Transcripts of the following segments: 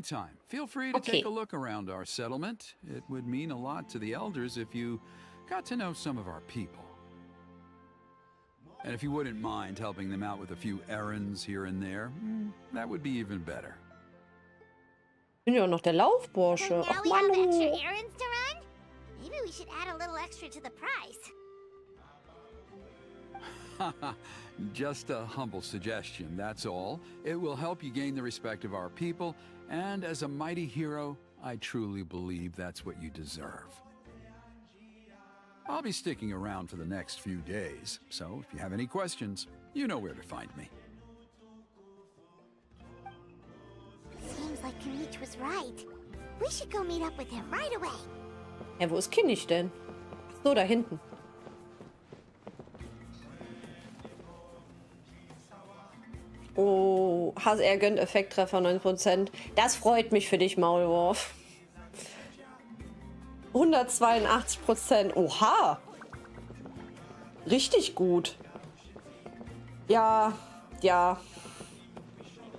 Anytime. Feel free to Okay. take a look around our settlement. It would mean a lot to the elders if you got to know some of our people. And if you wouldn't mind helping them out with a few errands here and there, that would be even better. Bin ja auch noch der So Laufbursche. now Och, we have extra Manu. errands to run? Maybe we should add a little extra to the price. Just a humble suggestion, that's all. It will help you gain the respect of our people, and as a mighty hero, I truly believe that's what you deserve. I'll be sticking around for the next few days, so if you have any questions, you know where to find me. Seems like Kanich was right. We should go meet up with him right away. Ja, wo ist Kinnig denn? Ach so, da hinten. Oh, HSR gönnt Effekttreffer 9%. Das freut mich für dich, Maulwurf. 182%. Oha. Richtig gut. Ja, ja.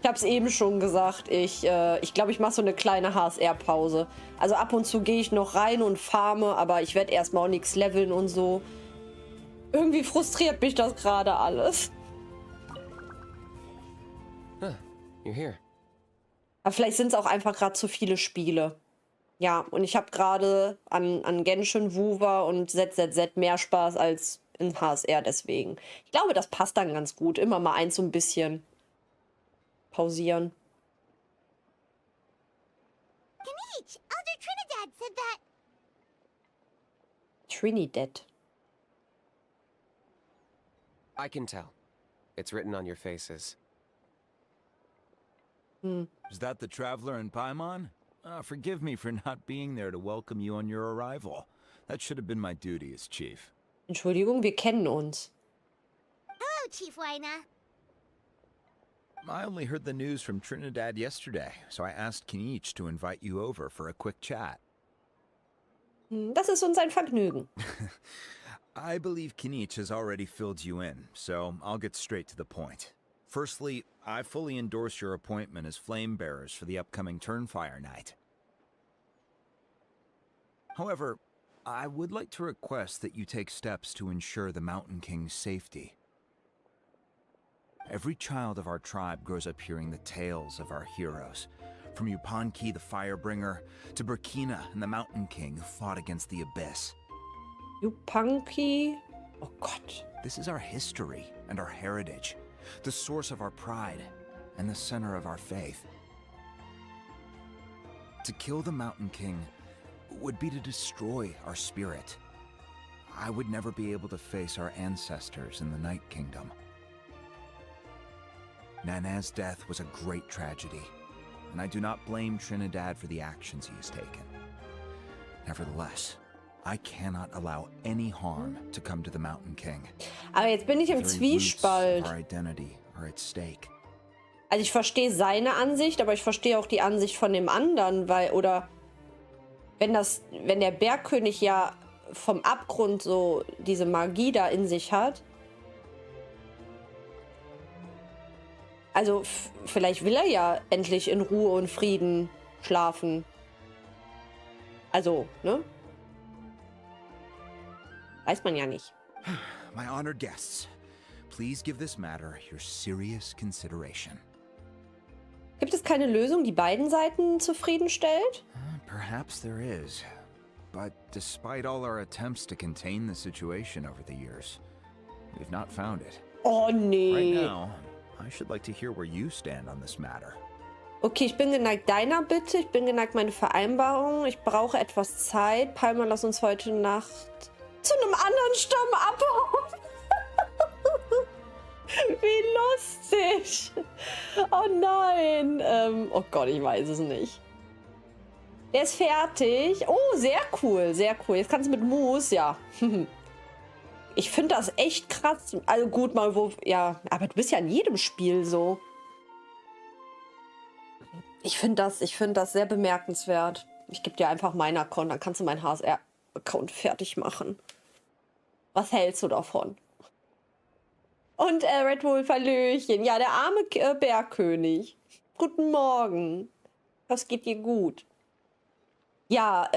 Ich habe es eben schon gesagt. Ich glaube, ich mache so eine kleine HSR-Pause. Also ab und zu gehe ich noch rein und farme, aber ich werde erstmal auch nichts leveln und so. Irgendwie frustriert mich das gerade alles. Huh, you're here. Aber vielleicht sind es auch einfach gerade zu viele Spiele. Ja, und ich habe gerade an Genshin, Wuwa und ZZZ mehr Spaß als in HSR deswegen. Ich glaube, das passt dann ganz gut. Immer mal eins so ein bisschen pausieren. Kanich, Elder Trinidad said that. Trinidad. I can tell. It's written on your faces. Is that the traveler in Paimon? Forgive me for not being there to welcome you on your arrival. That should have been my duty as chief. Entschuldigung, wir kennen uns. Hello, Chief Waina. I only heard the news from Trinidad yesterday, so I asked Kinich to invite you over for a quick chat. Das ist uns ein Vergnügen. I believe Kinich has already filled you in, so I'll get straight to the point. Firstly, I fully endorse your appointment as flame bearers for the upcoming Turnfire Night. However, I would like to request that you take steps to ensure the Mountain King's safety. Every child of our tribe grows up hearing the tales of our heroes, from Yupanqui the Firebringer to Burkina and the Mountain King who fought against the Abyss. Yupanqui. Oh Gott. This is our history and our heritage, the source of our pride and the center of our faith. To kill the Mountain King would be to destroy our spirit. I would never be able to face our ancestors in the Night Kingdom. Nana's death was a great tragedy, and I do not blame Trinidad for the actions he has taken. Nevertheless, I cannot allow any harm to come to the Mountain King. Aber jetzt bin ich im The very roots Zwiespalt. of our identity are at stake. Also ich verstehe seine Ansicht, aber ich verstehe auch die Ansicht von dem anderen, weil, oder wenn der Bergkönig ja vom Abgrund so diese Magie da in sich hat. Also vielleicht will er ja endlich in Ruhe und Frieden schlafen. Also, ne? Weiß man ja nicht. My honored guests, please give this matter your serious consideration. Gibt es keine Lösung, die beiden Seiten zufriedenstellt? Perhaps there is. But despite all our attempts to contain the situation over the years, we've not found it. Oh, Right nee. now, I should like to hear where you stand on this matter. Okay, ich bin geneigt deiner Bitte. Ich bin geneigt meine Vereinbarung. Ich brauche etwas Zeit. Palmer, lass uns heute Nacht zu einem anderen Stamm abhauen. Wie lustig. Oh nein. Oh Gott, ich weiß es nicht. Der ist fertig. Oh, sehr cool, sehr cool. Jetzt kannst du mit Moose, ja. Ich finde das echt krass. Also gut, mal wo, ja, aber du bist ja in jedem Spiel so. Ich finde das sehr bemerkenswert. Ich gebe dir einfach meinen Account, dann kannst du meinen HSR-Account fertig machen. Was hältst du davon? Und Red Wolf, Hallöchen. Ja, der arme Bergkönig. Guten Morgen. Das geht dir gut. Ja,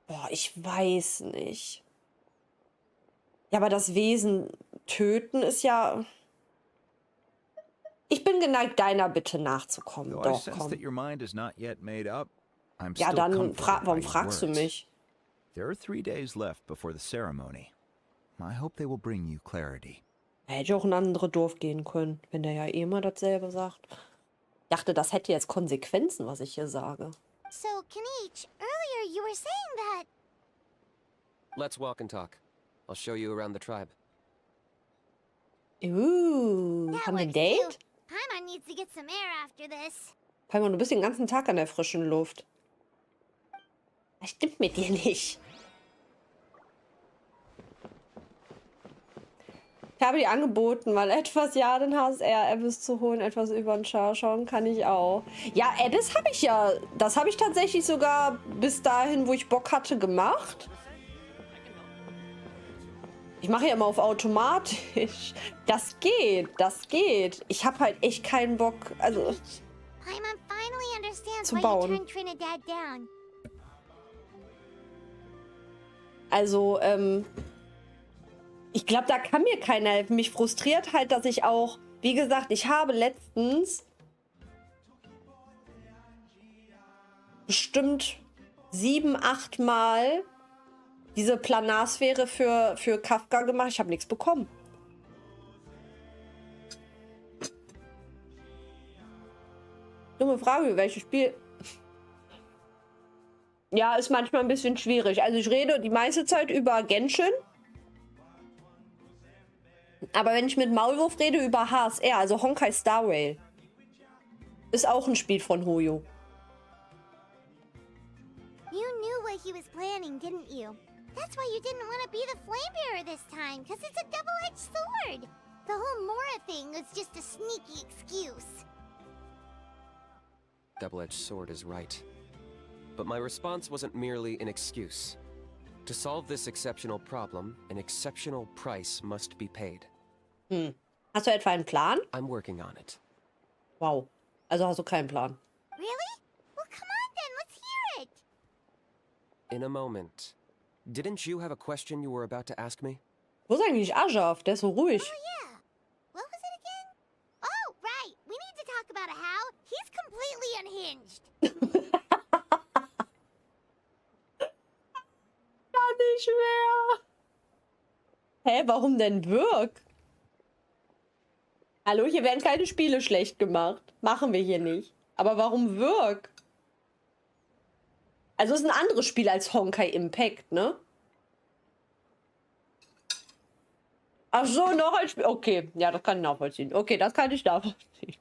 boah, ich weiß nicht. Ja, aber das Wesen töten ist ja... Ich bin geneigt, deiner Bitte nachzukommen. Though I Doch, sense komm. that your mind is not yet made up, I'm Ja, still dann comforted by warum your fragst du words. mich? There are 3 days left before the ceremony. I hope they will bring you clarity. Er hätte auch in ein anderes Dorf gehen können, wenn der ja eh immer dasselbe sagt. Ich dachte, das hätte jetzt Konsequenzen, was ich hier sage. So, Kaniche, earlier you were saying that... Let's walk and talk. I'll show you around the tribe. That Haben wir ein works Date? too. Paimon needs to get some air after this. Paimon, du bist den ganzen Tag an der frischen Luft. Das stimmt mit dir nicht. Ich habe dir angeboten, mal etwas, ja, den HSR-Abyss zu holen, etwas über den Char schauen kann ich auch. Ja, Abyss habe ich ja, das habe ich tatsächlich sogar bis dahin, wo ich Bock hatte, gemacht. Ich mache ja immer auf automatisch. Das geht, das geht. Ich habe halt echt keinen Bock, also Paimon finally understands zu why you bauen. turned Trinidad down. Also, ich glaube, da kann mir keiner helfen. Mich frustriert halt, dass ich auch, wie gesagt, ich habe letztens bestimmt 7, 8 Mal diese Planarsphäre für Kafka gemacht. Ich habe nichts bekommen. Dumme Frage, welches Spiel... Ja, ist manchmal ein bisschen schwierig. Also ich rede die meiste Zeit über Genshin. Aber wenn ich mit Maulwurf rede, über HSR, also Honkai Star Rail. Ist auch ein Spiel von Hoyo. You knew what he was planning, didn't you? That's why you didn't want to be the flame bearer this time, because it's a double-edged sword. The whole Mora thing was just a sneaky excuse. Double-edged sword is right. But my response wasn't merely an excuse. To solve this exceptional problem, an exceptional price must be paid. Hast du etwa einen Plan? I'm working on it. Wow. Also hast du keinen Plan. Really? Well, come on then, let's hear it. In a moment. Didn't you have a question you were about to ask me? Wo ist eigentlich Ajaf? Der ist so ruhig. Oh yeah. What was it again? Oh, right. We need to talk about How. He's completely unhinged. Gar nicht mehr. Hä, warum denn Wirk? Hallo, hier werden keine Spiele schlecht gemacht. Machen wir hier nicht. Aber warum Wirk? Also ist ein anderes Spiel als Honkai Impact, ne? Ach so, noch ein Spiel. Okay, ja, das kann ich nachvollziehen. Okay, das kann ich nachvollziehen.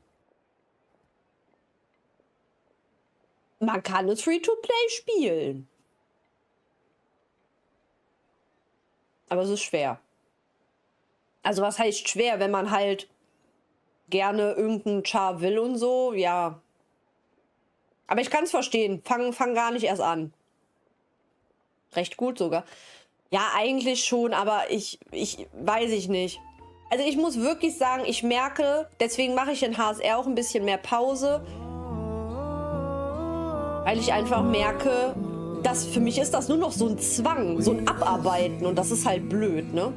Man kann es Free-to-Play spielen. Aber es ist schwer. Also was heißt schwer, wenn man halt gerne irgendeinen Char will und so, ja. Aber ich kann es verstehen. Fang gar nicht erst an. Recht gut sogar. Ja, eigentlich schon, aber ich weiß ich nicht. Also ich muss wirklich sagen, ich merke, deswegen mache ich in HSR auch ein bisschen mehr Pause. Weil ich einfach merke, dass für mich ist das nur noch so ein Zwang, so ein Abarbeiten und das ist halt blöd, ne?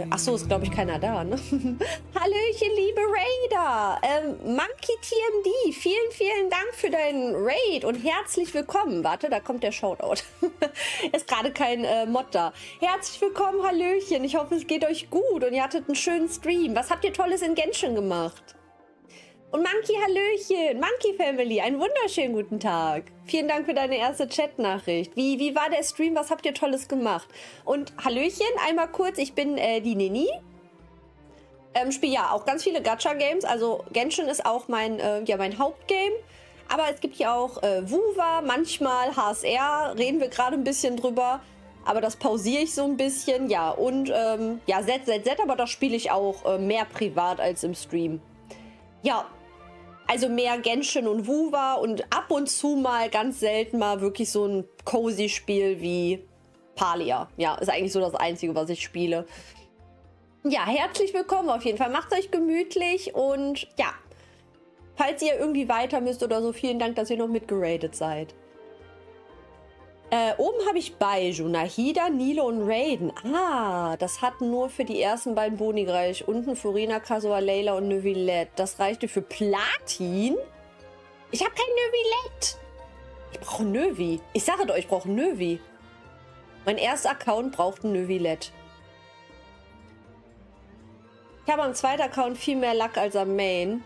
Achso, ist glaube ich keiner da, ne? Hallöchen, liebe Raider! Monkey TMD, vielen Dank für deinen Raid und herzlich willkommen. Warte, da kommt der Shoutout. Ist gerade kein Mod da. Herzlich willkommen, Hallöchen. Ich hoffe, es geht euch gut und ihr hattet einen schönen Stream. Was habt ihr Tolles in Genshin gemacht? Und Monkey, Hallöchen, Monkey Family, einen wunderschönen guten Tag. Vielen Dank für deine erste Chat-Nachricht. Wie war der Stream? Was habt ihr Tolles gemacht? Und Hallöchen, einmal kurz, ich bin die Nini. Spiele ja auch ganz viele Gacha-Games, also Genshin ist auch mein Hauptgame. Aber es gibt ja auch Wuwa, manchmal HSR, reden wir gerade ein bisschen drüber. Aber das pausiere ich so ein bisschen, ja. Und ja, ZZZ, aber das spiele ich auch mehr privat als im Stream. Ja, also mehr Genshin und Wuwa und ab und zu mal, ganz selten mal wirklich so ein cozy Spiel wie Palia. Ja, ist eigentlich so das Einzige, was ich spiele. Ja, herzlich willkommen auf jeden Fall. Macht euch gemütlich und ja, falls ihr irgendwie weiter müsst oder so, vielen Dank, dass ihr noch mitgeradet seid. Oben habe ich Baiju, Nahida, Nilo und Raiden. Ah, das hat nur für die ersten beiden Boni gereicht. Unten Furina, Kazuha, Layla und Neuvillette. Das reichte für Platin? Ich habe kein Neuvillette. Ich brauche Neuvi. Ich sage doch, ich brauche Neuvi. Mein erster Account braucht ein Neuvillette. Ich habe am zweiten Account viel mehr Lack als am Main.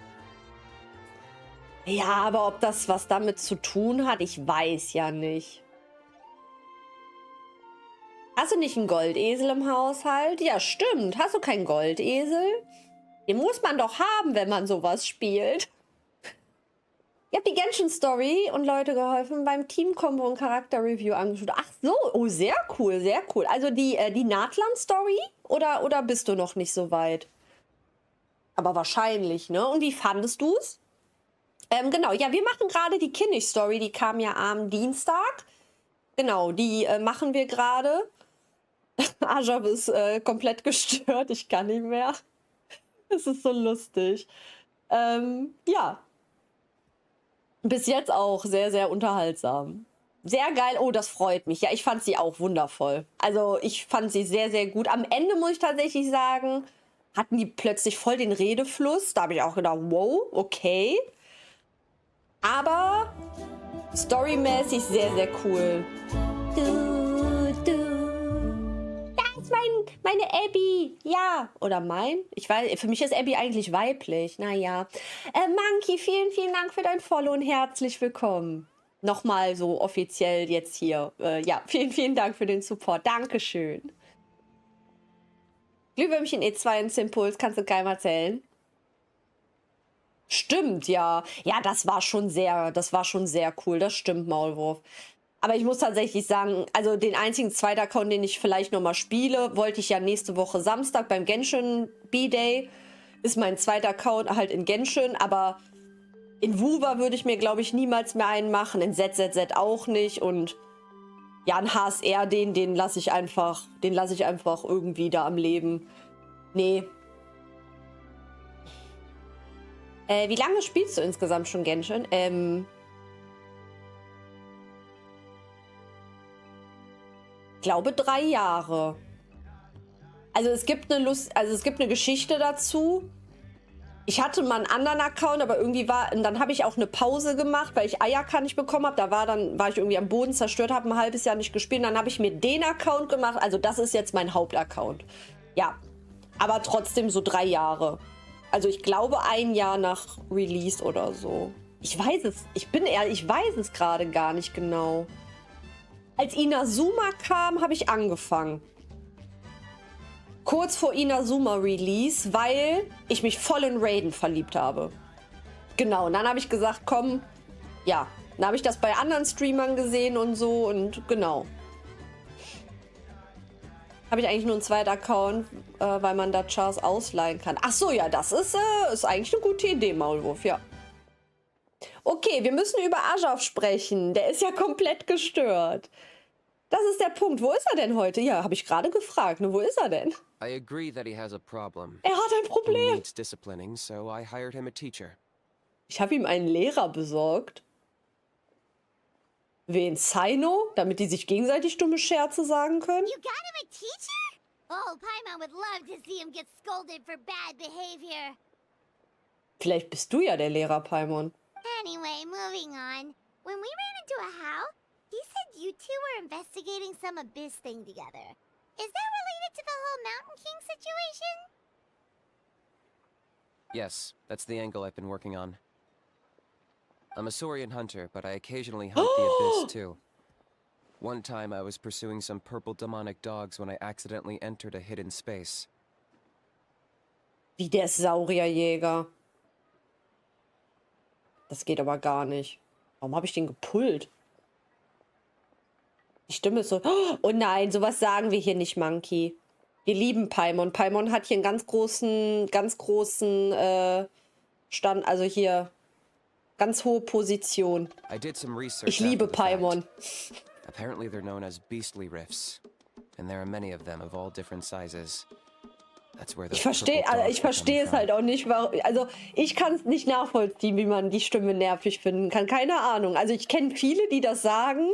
Ja, aber ob das was damit zu tun hat, ich weiß ja nicht. Hast du nicht einen Goldesel im Haushalt? Ja, stimmt. Hast du keinen Goldesel? Den muss man doch haben, wenn man sowas spielt. Ich habe die Genshin-Story und Leute geholfen beim Team-Combo und Charakter-Review angeschaut. Ach so, oh, sehr cool, sehr cool. Also die Natlan-Story oder bist du noch nicht so weit? Aber wahrscheinlich, ne? Und wie fandest du es? Genau, ja, wir machen gerade die Kinnig-Story, die kam ja am Dienstag. Genau, die machen wir gerade. Ajab ist komplett gestört, ich kann nicht mehr. Es ist so lustig. Ja. Bis jetzt auch sehr, sehr unterhaltsam. Sehr geil. Oh, das freut mich. Ja, ich fand sie auch wundervoll. Also ich fand sie sehr, sehr gut. Am Ende muss ich tatsächlich sagen, hatten die plötzlich voll den Redefluss. Da habe ich auch gedacht, wow, okay. Aber storymäßig sehr, sehr cool. Da ist meine Abby. Ja. Oder mein? Ich weiß, für mich ist Abby eigentlich weiblich. Naja. Monkey, vielen, vielen Dank für dein Follow und herzlich willkommen. Nochmal so offiziell jetzt hier. Ja, vielen, vielen Dank für den Support. Dankeschön. Glühwürmchen E2 ins Impuls, kannst du keinem erzählen? Stimmt, ja. Ja, das war schon sehr cool. Das stimmt, Maulwurf. Aber ich muss tatsächlich sagen, also den einzigen zweiten Account, den ich vielleicht nochmal spiele, wollte ich ja nächste Woche Samstag beim Genshin B-Day. Ist mein zweiter Account halt in Genshin, aber in Wuwa würde ich mir, glaube ich, niemals mehr einen machen. In ZZZ auch nicht. Und ja, ein HSR, den lasse ich einfach irgendwie da am Leben. Nee. Wie lange spielst du insgesamt schon Genshin? Ich glaube 3 Jahre. Also es gibt eine Geschichte dazu. Ich hatte mal einen anderen Account, aber irgendwie dann habe ich auch eine Pause gemacht, weil ich Ayaka nicht bekommen habe. Da war ich irgendwie am Boden zerstört, habe ein halbes Jahr nicht gespielt. Dann habe ich mir den Account gemacht. Also das ist jetzt mein Hauptaccount. Ja, aber trotzdem so 3 Jahre. Also ich glaube 1 Jahr nach Release oder so. Ich weiß es gerade gar nicht genau. Als Inazuma kam, habe ich angefangen. Kurz vor Inazuma Release, weil ich mich voll in Raiden verliebt habe. Genau, und dann habe ich gesagt, komm, ja. Dann habe ich das bei anderen Streamern gesehen und so und genau. Habe ich eigentlich nur einen zweiten Account, weil man da Chars ausleihen kann. Ach so, ja, das ist eigentlich eine gute Idee, Maulwurf, ja. Okay, wir müssen über Ajaf sprechen. Der ist ja komplett gestört. Das ist der Punkt. Wo ist er denn heute? Ja, habe ich gerade gefragt. Ne, wo ist er denn? I agree that he has a problem. Er hat ein He Problem. needs disciplining, so I hired him a teacher. Ich habe ihm einen Lehrer besorgt. Wen? Saino? Damit die sich gegenseitig dumme Scherze sagen können? You got him a teacher? Oh, Paimon would love to see him get scolded for bad behavior. Vielleicht bist du ja der Lehrer, Paimon. Anyway, moving on. When we ran into a house, he said you two were investigating some abyss thing together. Is that related to the whole Mountain King situation? Yes, that's the angle I've been working on. I'm a Saurian hunter, but I occasionally hunt the abyss too. One time I was pursuing some purple demonic dogs when I accidentally entered a hidden space. Wie der Saurierjäger. Das geht aber gar nicht. Warum habe ich den gepullt? Die Stimme ist so... Oh nein, sowas sagen wir hier nicht, Monkey. Wir lieben Paimon. Paimon hat hier einen ganz großen Stand, also hier ganz hohe Position. Ich liebe Paimon. Apparently they're known as beastly rifts, and there are many of them of all different sizes. That's where the Ich verstehe purple dogs were verstehe coming es from. halt auch nicht, warum, also ich kann es nicht nachvollziehen, wie man die Stimme nervig finden kann. Keine Ahnung. Also ich kenne viele, die das sagen,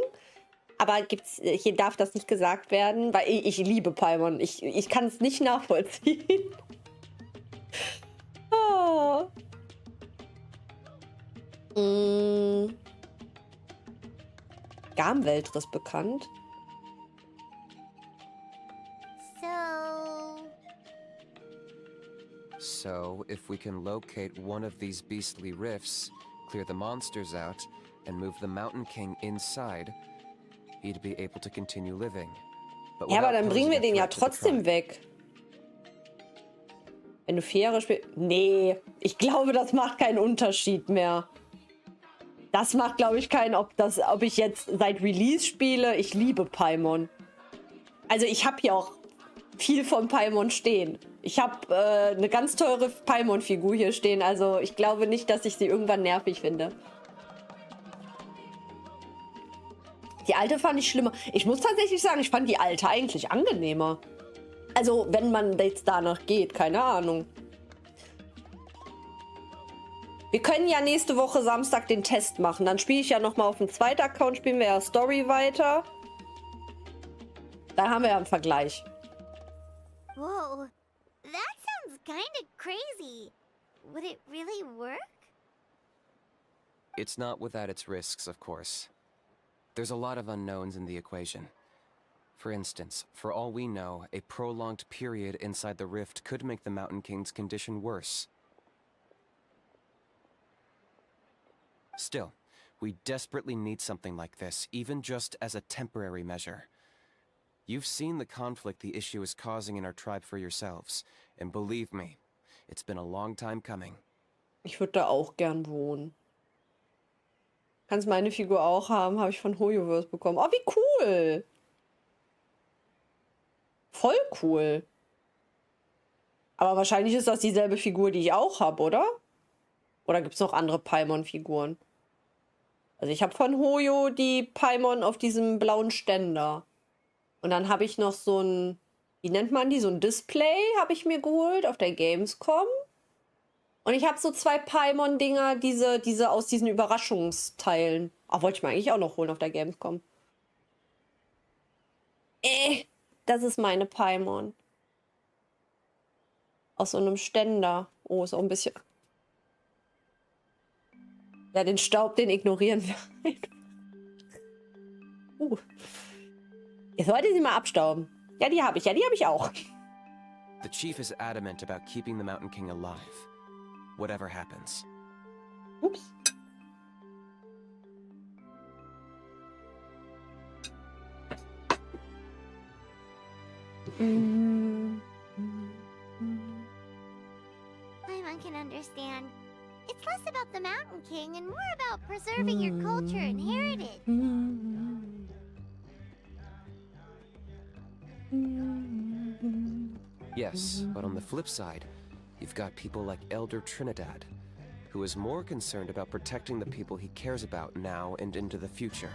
aber hier darf das nicht gesagt werden, weil ich liebe Paimon. Ich kann es nicht nachvollziehen. Ah. Garmweltriss bekannt. So, if we can locate one of these beastly rifts, clear the monsters out, and move the Mountain King inside, he'd be able to continue living. But Ja, aber without dann bringen wir posing a den ja threat to the trotzdem tribe. weg. Wenn du faire spielst. Nee, ich glaube, das macht keinen Unterschied mehr. Das macht, glaube ich, keinen, ob ich jetzt seit Release spiele. Ich liebe Paimon. Also ich habe hier auch viel von Paimon stehen. Ich habe eine ganz teure Paimon-Figur hier stehen. Also ich glaube nicht, dass ich sie irgendwann nervig finde. Die alte fand ich schlimmer. Ich muss tatsächlich sagen, ich fand die alte eigentlich angenehmer. Also wenn man jetzt danach geht, keine Ahnung. Wir können ja nächste Woche Samstag den Test machen. Dann spiele ich ja nochmal auf dem zweiten Account, spielen wir ja Story weiter. Dann haben wir ja einen Vergleich. Whoa, that sounds kind of crazy. Would it really work? It's not without its risks, of course. There's a lot of unknowns in the equation. For instance, for all we know, a prolonged period inside the rift could make the Mountain King's condition worse. Still, we desperately need something like this, even just as a temporary measure. You've seen the conflict the issue is causing in our tribe for yourselves, and believe me, it's been a long time coming. Ich würde da auch gern wohnen. Kannst meine Figur auch haben, habe ich von Hoyoverse bekommen. Oh, wie cool! Voll cool. Aber wahrscheinlich ist das dieselbe Figur, die ich auch habe, oder? Oder gibt es noch andere Paimon-Figuren? Also ich habe von Hoyo die Paimon auf diesem blauen Ständer. Und dann habe ich noch so ein, wie nennt man die? So ein Display habe ich mir geholt auf der Gamescom. Und ich habe so 2 Paimon-Dinger, diese aus diesen Überraschungsteilen. Ach, wollte ich mir eigentlich auch noch holen auf der Gamescom. Das ist meine Paimon. Aus so einem Ständer. Oh, ist auch ein bisschen... Ja, den Staub, den ignorieren wir. Jetzt sollte sie mal abstauben. Ja, die habe ich. Ja, die habe ich auch. The chief is adamant about keeping the Mountain King alive, whatever happens. Ups. Paimon can understand. It's less about the Mountain King and more about preserving your culture and heritage. Yes, but on the flip side, you've got people like Elder Trinidad, who is more concerned about protecting the people he cares about now and into the future.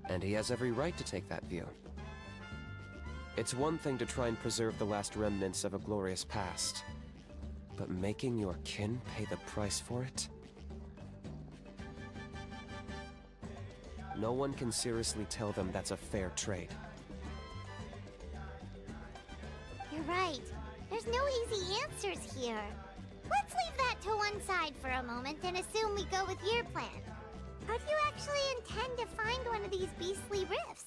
And he has every right to take that view. It's one thing to try and preserve the last remnants of a glorious past, but making your kin pay the price for it? No one can seriously tell them that's a fair trade. You're right. There's no easy answers here. Let's leave that to one side for a moment and assume we go with your plan. How do you actually intend to find one of these beastly rifts?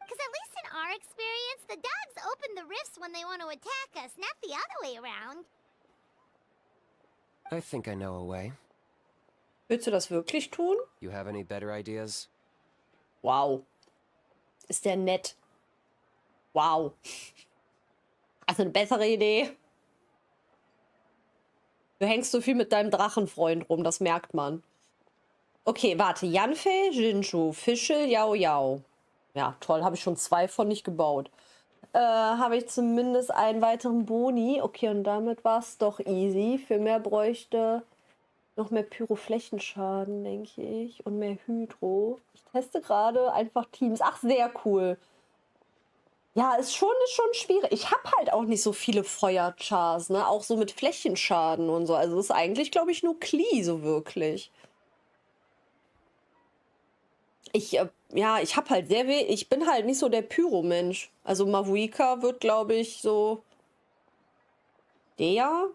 Because at least in our experience, the dogs open the rifts when they want to attack us, not the other way around. I think I know a way. Willst du das wirklich tun? You have any better ideas? Wow. Ist der nett. Wow. Hast du eine bessere Idee? Du hängst so viel mit deinem Drachenfreund rum, das merkt man. Okay, warte. Yanfei, Jinju, Fischl, Yao Yao. Ja, toll. Habe ich schon 2 von nicht gebaut. Habe ich zumindest einen weiteren Boni. Okay, und damit war es doch easy. Für mehr bräuchte noch mehr Pyroflächenschaden, denke ich. Und mehr Hydro. Ich teste gerade einfach Teams. Ach, sehr cool. Ja, ist schon schwierig. Ich habe halt auch nicht so viele Feuerchars, ne? Auch so mit Flächenschaden und so. Also das ist eigentlich, glaube ich, nur Klee, so wirklich. Ja, ich habe halt sehr wenig. Ich bin halt nicht so der Pyro-Mensch. Also Mavuika wird, glaube ich, so. Dea?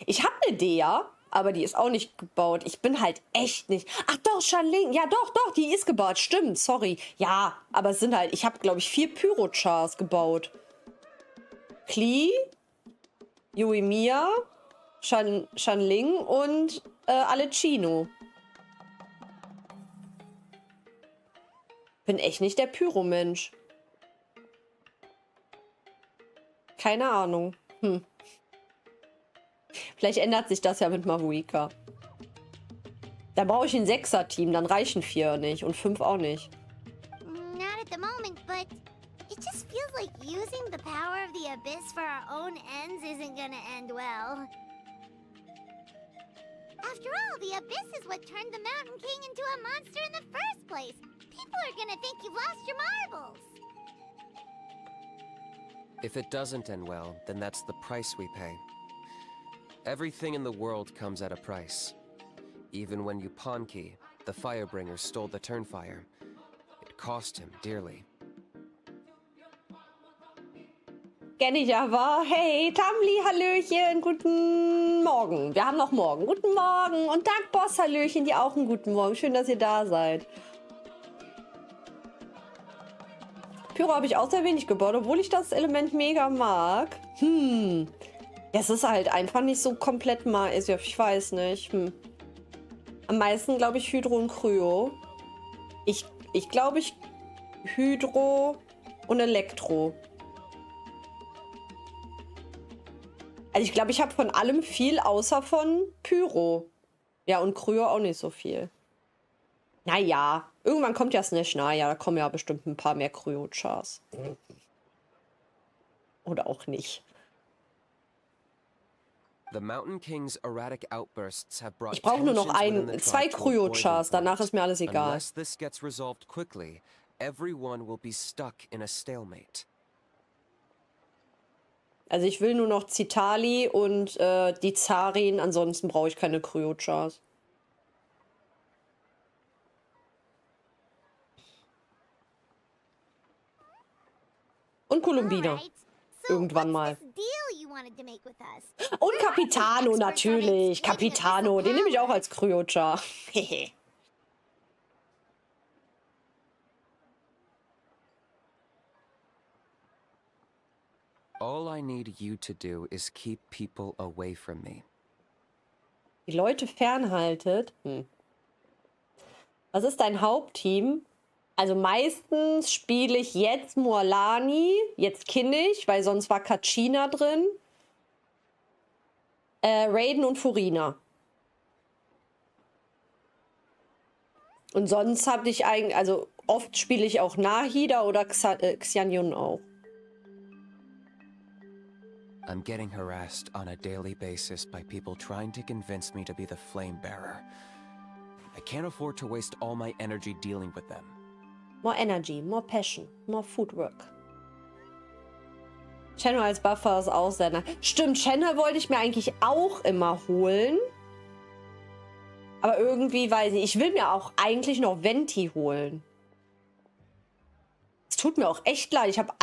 Ich habe eine Dea, aber die ist auch nicht gebaut. Ich bin halt echt nicht. Ach doch, Shanling. Ja, doch, die ist gebaut. Stimmt, sorry. Ja, aber es sind halt. Ich habe, glaube ich, 4 Pyrochars gebaut. Klee, Yuimiya, Shanling und Alecino. Bin echt nicht der Pyro-Mensch. Keine Ahnung. Vielleicht ändert sich das ja mit Mavuika. Da brauche ich ein 6er-Team, dann reichen 4 nicht und 5 auch nicht. Not at the moment, but it just feels like using the power of the abyss for our own ends isn't gonna end well. After all, the abyss is what turned the Mountain King into a monster in the first place. People are gonna think you've lost your marbles. If it doesn't end well, then that's the price we pay. Everything in the world comes at a price. Even when Yupanqui, the Firebringer, stole the Turnfire, it cost him dearly. Kenn ich aber. Hey, Tamli, Hallöchen, guten Morgen. Wir haben noch morgen. Guten Morgen. Und Dark Boss, Hallöchen, dir auch einen guten Morgen. Schön, dass ihr da seid. Pyro habe ich auch sehr wenig gebaut, obwohl ich das Element mega mag. Ja, es ist halt einfach nicht so komplett mal. Ich weiß nicht. Am meisten glaube ich Hydro und Kryo. Ich glaube ich Hydro und Elektro. Also ich glaube, ich habe von allem viel, außer von Pyro. Ja, und Kryo auch nicht so viel. Naja, irgendwann kommt ja Snash. Naja, da kommen ja bestimmt ein paar mehr Kryo-Chars. Oder auch nicht. The Mountain King's erratic outbursts have brought Ich brauche nur noch tensions within the 2 tribe to a boiling Kryo-Chars. Danach point. ist mir alles egal. Unless this gets resolved quickly, everyone will be stuck in a stalemate. Also ich will nur noch Zitali und die Zarin. Ansonsten brauche ich keine Kryo-Chars. Und Kolumbina. Alright, so Irgendwann what's mal. this deal you wanted to make with us? Und Capitano natürlich. Experts on Capitano, den nehme ich auch als Kryo-Char. All I need you to do is keep people away from me. Die Leute fernhaltet. Was ist dein Hauptteam? Also meistens spiele ich jetzt Mualani, jetzt Kinnig, weil sonst war Kachina drin. Raiden und Furina. Und sonst habe ich eigentlich, also oft spiele ich auch Nahida oder Xianyun auch. I'm getting harassed on a daily basis by people trying to convince me to be the flame bearer. I can't afford to waste all my energy dealing with them. More energy, more passion, more footwork. Channel als Buffer ist auch sehr nice. Stimmt, Channel wollte ich mir eigentlich auch immer holen. Aber irgendwie weiß ich will mir auch eigentlich noch Venti holen. Es tut mir auch echt leid. Ich habe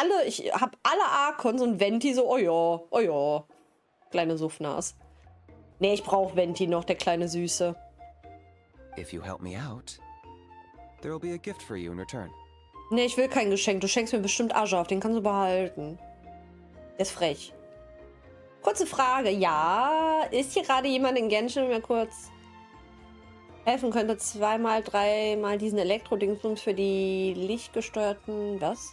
alle Archons und Venti so, oh ja. Kleine Suffnas. Nee, ich brauche Venti noch, der kleine Süße. If you help me out, there will be a gift for you in return. Nee, ich will kein Geschenk. Du schenkst mir bestimmt Ajaf, den kannst du behalten. Der ist frech. Kurze Frage, ja. Ist hier gerade jemand in Genshin, mir kurz helfen könnte? 2-mal, 3-mal diesen Elektro-Dingsbums für die lichtgesteuerten... Was?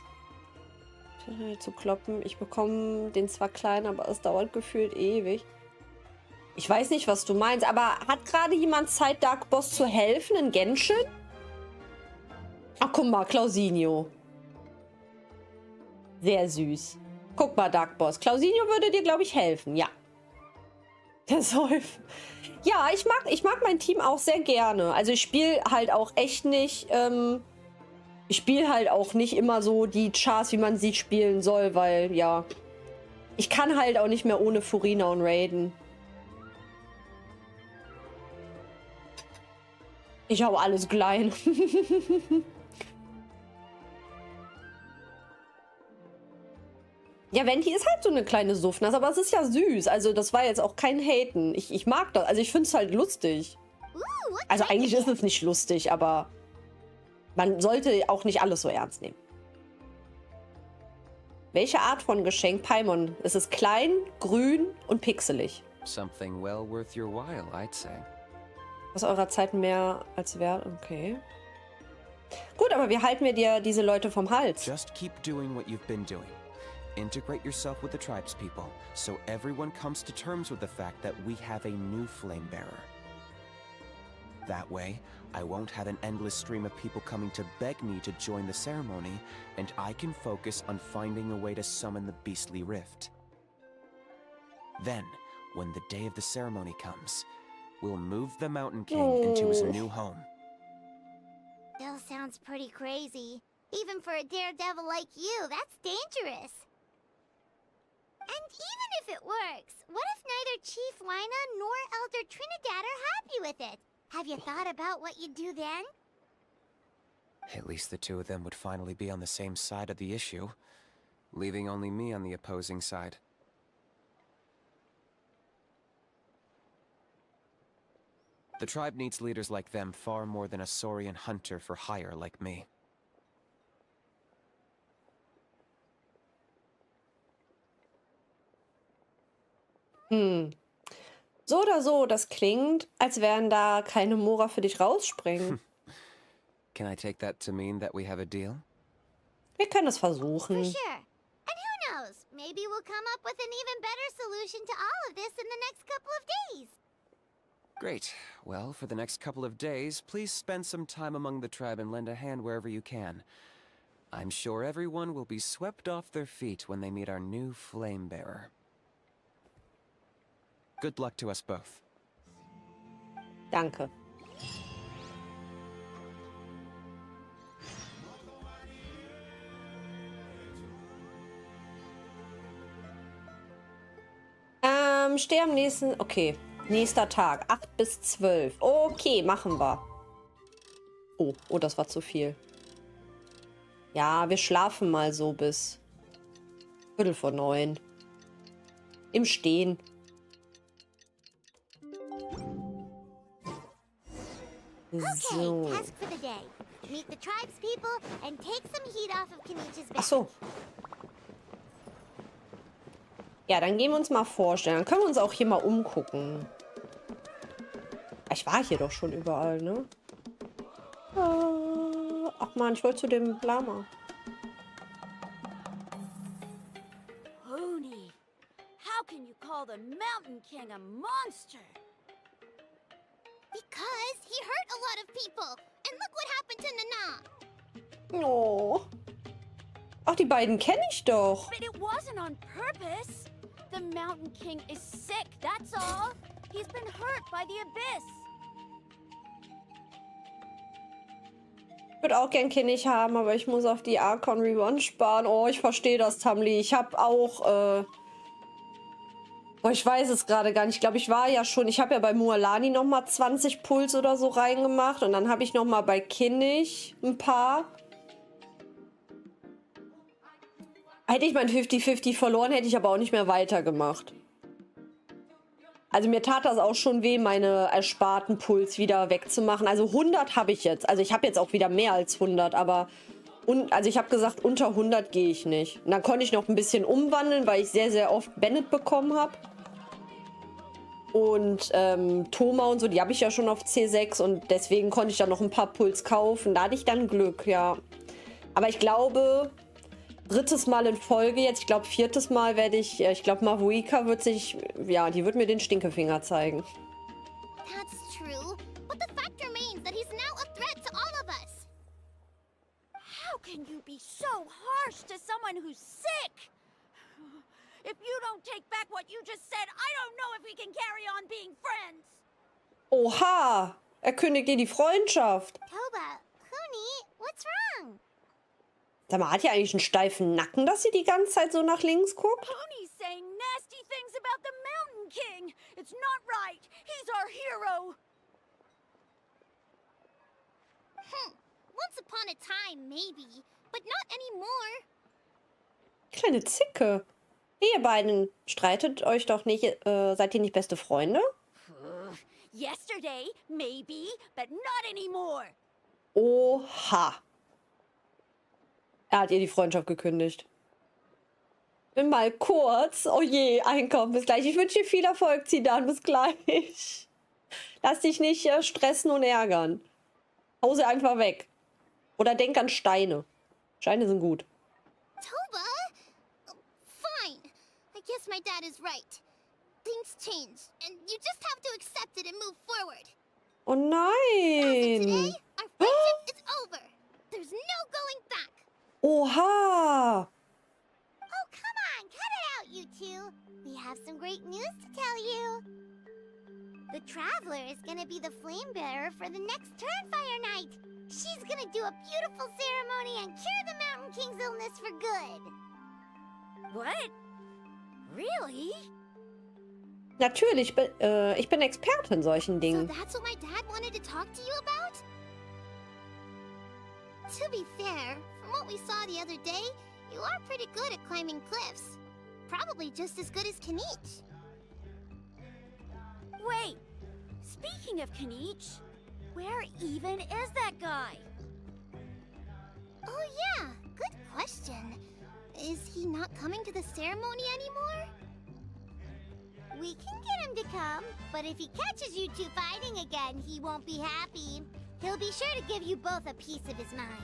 Zu kloppen. Ich bekomme den zwar klein, aber es dauert gefühlt ewig. Ich weiß nicht, was du meinst, aber hat gerade jemand Zeit, Dark Boss zu helfen in Genshin? Ach, guck mal, Clausinho. Sehr süß. Guck mal, Dark Boss. Clausinho würde dir, glaube ich, helfen. Ja. Der Säuf. Ja, ich mag mein Team auch sehr gerne. Also ich spiele halt auch echt nicht... Ich spiele halt auch nicht immer so die Chars, wie man sie spielen soll, weil, ja, ich kann halt auch nicht mehr ohne Furina und Raiden. Ich hau alles klein. Ja, Venti ist halt so eine kleine Suffnas, aber es ist ja süß. Also das war jetzt auch kein Haten. Ich mag das. Also ich finde es halt lustig. Also eigentlich ist es nicht lustig, aber man sollte auch nicht alles so ernst nehmen. Welche Art von Geschenk? Paimon. Es ist klein, grün und pixelig. Something well worth your while, I'd say. Aus eurer Zeit mehr als wert. Okay. Gut, aber wie halten wir dir diese Leute vom Hals? Just keep doing what you've been doing. Integrate yourself with the tribespeople, so everyone comes to terms with the fact that we have a new flame bearer. That way, I won't have an endless stream of people coming to beg me to join the ceremony, and I can focus on finding a way to summon the beastly rift. Then, when the day of the ceremony comes, we'll move the Mountain King into his new home. Still sounds pretty crazy. Even for a daredevil like you, that's dangerous. And even if it works, what if neither Chief Wyna nor Elder Trinidad are happy with it? Have you thought about what you'd do then? At least the two of them would finally be on the same side of the issue, leaving only me on the opposing side. The tribe needs leaders like them far more than a Saurian hunter for hire like me. So oder so, das klingt, als wären da keine Mora für dich rausspringen. Can I take that to mean that we have a deal? Wir können es For versuchen. sure. And who knows? Maybe we'll come up with an even better solution to all of this in the next couple of days. Great. Well, for the next couple of days, please spend some time among the tribe and lend a hand wherever you can. I'm sure everyone will be swept off their feet when they meet our new flame bearer. Good luck to us both. Danke. Steh am nächsten... Okay. Nächster Tag. 8 bis 12. Okay, machen wir. Oh, das war zu viel. Ja, wir schlafen mal so bis 8:45. Im Stehen. So. Okay, task for the day. Meet the tribespeople and take some heat off of Kenichi's back. Ach so. Ja, dann gehen wir uns mal vorstellen. Dann können wir uns auch hier mal umgucken. Ich war hier doch schon überall, ne? Ach man, ich wollte zu dem Lama. Honey, how can you call the Mountain King a monster? Because he hurt a lot of people. And look what happened to Nana. Oh. Ach, die beiden kenne ich doch. But it wasn't on purpose. The Mountain King is sick, that's all. He's been hurt by the abyss. Ich würde auch gern Kinnig haben, aber ich muss auf die Archon Rerun sparen. Oh, ich verstehe das, Tamli. Ich habe auch, oh, ich weiß es gerade gar nicht. Ich glaube, ich habe ja bei Mualani nochmal 20 Puls oder so reingemacht. Und dann habe ich nochmal bei Kinnig ein paar. Hätte ich mein 50-50 verloren, hätte ich aber auch nicht mehr weitergemacht. Also mir tat das auch schon weh, meine ersparten Puls wieder wegzumachen. Also 100 habe ich jetzt. Also ich habe jetzt auch wieder mehr als 100, aber... also ich habe gesagt, unter 100 gehe ich nicht. Und dann konnte ich noch ein bisschen umwandeln, weil ich sehr, sehr oft Bennett bekommen habe. Und Thoma und so, die habe ich ja schon auf C6 und deswegen konnte ich dann noch ein paar Puls kaufen. Da hatte ich dann Glück, ja. Aber ich glaube... 3. Mal in Folge jetzt, ich glaube 4. Mal werde ich glaube Mavuika wird sich, ja, die wird mir den Stinkefinger zeigen. That's true, but the fact remains that he's now a threat to all of us. How can you be so harsh to someone who's sick? If you don't take back what you just said, I don't know if we can carry on being friends. Oha, er kündigt dir die Freundschaft. Toba, Huni, what's wrong? Sag mal, hat die eigentlich einen steifen Nacken, dass sie die ganze Zeit so nach links guckt? Pony's saying nasty things about the Mountain King. It's not right. He's our hero. Once upon a time, maybe. But not anymore. Kleine Zicke. Ihr beiden, streitet euch doch nicht. Seid ihr nicht beste Freunde? Yesterday, maybe, but not anymore. Oha. Er hat ihr die Freundschaft gekündigt. Bin mal kurz. Oh je, einkaufen. Bis gleich. Ich wünsche dir viel Erfolg, Zidane. Bis gleich. Lass dich nicht stressen und ärgern. Hau sie einfach weg. Oder denk an Steine. Steine sind gut. Toba? Fine. I guess my dad is right. Things change, and you just have to accept it and move forward. Oh As of nein. today, our friendship is over. There's no going back. Oha. Oh, come on, cut it out, you two. We have some great news to tell you. The Traveler is gonna be the flame bearer for the next Turnfire night. She's gonna do a beautiful ceremony and cure the Mountain King's illness for good. What? Really? Natürlich, ich bin Experte in solchen So Dingen. that's what my dad wanted to talk to you about? To be fair, from what we saw the other day, you are pretty good at climbing cliffs. Probably just as good as Kanich. Wait. Speaking of Kanich, where even is that guy? Oh yeah, good question. Is he not coming to the ceremony anymore? We can get him to come, but if he catches you two fighting again, he won't be happy. He'll be sure to give you both a piece of his mind.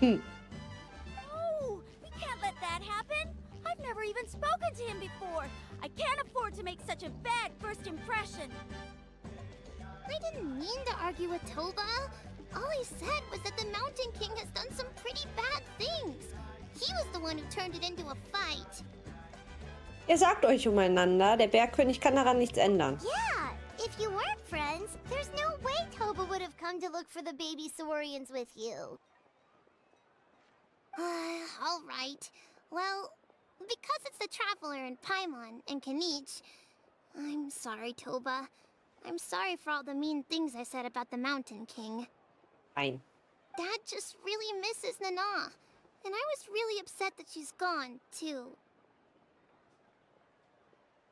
No, we can't let that happen. I've never even spoken to him before. I can't afford to make such a bad first impression. I didn't mean to argue with Toba. All I said was that the Mountain King has done some pretty bad things. He was the one who turned it into a fight. Ihr sagt euch umeinander, der Bergkönig kann daran nichts ändern. Yeah, if you weren't friends, there's no way Toba would have come to look for the baby Saurians with you. All right. Well, because it's the Traveler and Paimon and Kanich, I'm sorry, Toba. I'm sorry for all the mean things I said about the Mountain King. Nein. Dad just really misses Nana. And I was really upset that she's gone, too.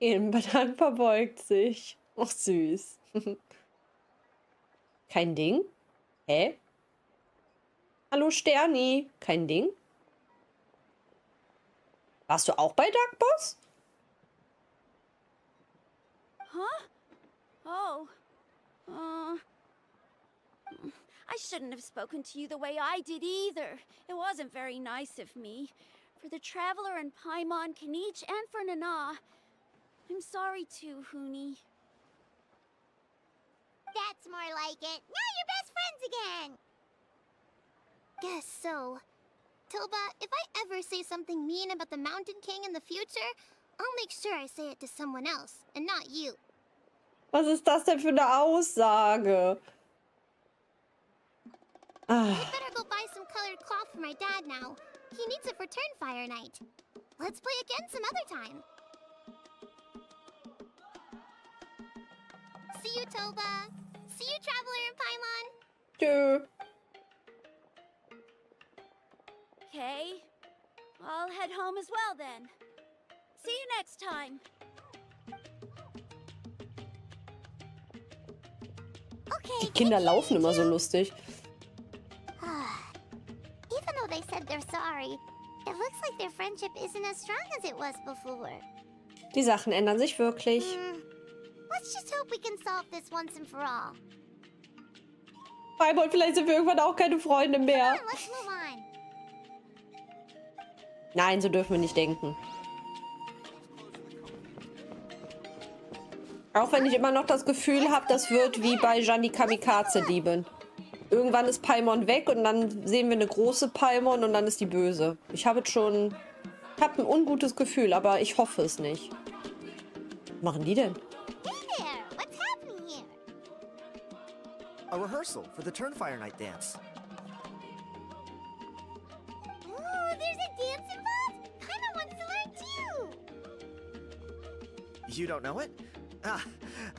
Ilmbadan verbeugt sich. Och, süß. Kein Ding? Hä? Hallo, Sterni. Kein Ding? Warst du auch bei Dark Boss? Huh? Oh. I shouldn't have spoken to you the way I did either. It wasn't very nice of me. For the Traveler and Paimon, Kanich, and for Nana. I'm sorry too, Huni. That's more like it. Now you're best friends again! Guess so. Toba, if I ever say something mean about the Mountain King in the future, I'll make sure I say it to someone else, and not you. Was ist das denn für eine Aussage? I better go buy some colored cloth for my dad now. He needs it for Turnfire night. Let's play again some other time. See you, Toba. See you, Traveler and Paimon. Tschö. Okay. I'll head home as well then. See you next time. Okay. Die Kinder laufen immer so lustig. Even though they said they're sorry, it looks like their friendship isn't as strong as it was before. Die Sachen ändern sich wirklich. Let's just hope we can solve this once and for all. Paimon, vielleicht sind wir irgendwann auch keine Freunde mehr. Come on, let's move on. Nein, so dürfen wir nicht denken. Auch wenn ich immer noch das Gefühl habe, das wird wie bei Gianni Kamikaze-Dieben. Irgendwann ist Paimon weg und dann sehen wir eine große Paimon und dann ist die böse. Ich habe ein ungutes Gefühl, aber ich hoffe es nicht. Was machen die denn? Hey there, what's happening here? A rehearsal for the Turnfire Night dance. You don't know it? Ah,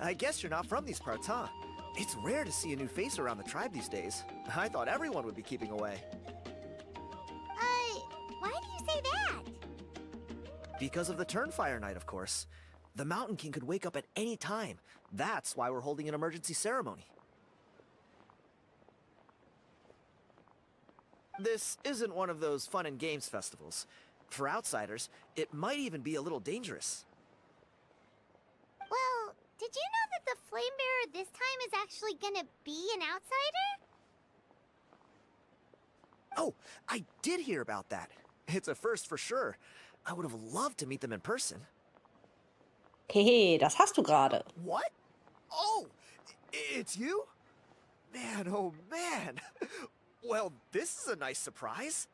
I guess you're not from these parts, huh? It's rare to see a new face around the tribe these days. I thought everyone would be keeping away. Why do you say that? Because of the Turnfire Night, of course. The Mountain King could wake up at any time. That's why we're holding an emergency ceremony. This isn't one of those fun and games festivals. For outsiders, it might even be a little dangerous. Well, did you know that the Flame Bearer this time is actually gonna be an outsider? Oh, I did hear about that. It's a first for sure. I would have loved to meet them in person. Hehe, das hast du gerade. What? Oh, it's you? Man, oh man. Well, this is a nice surprise.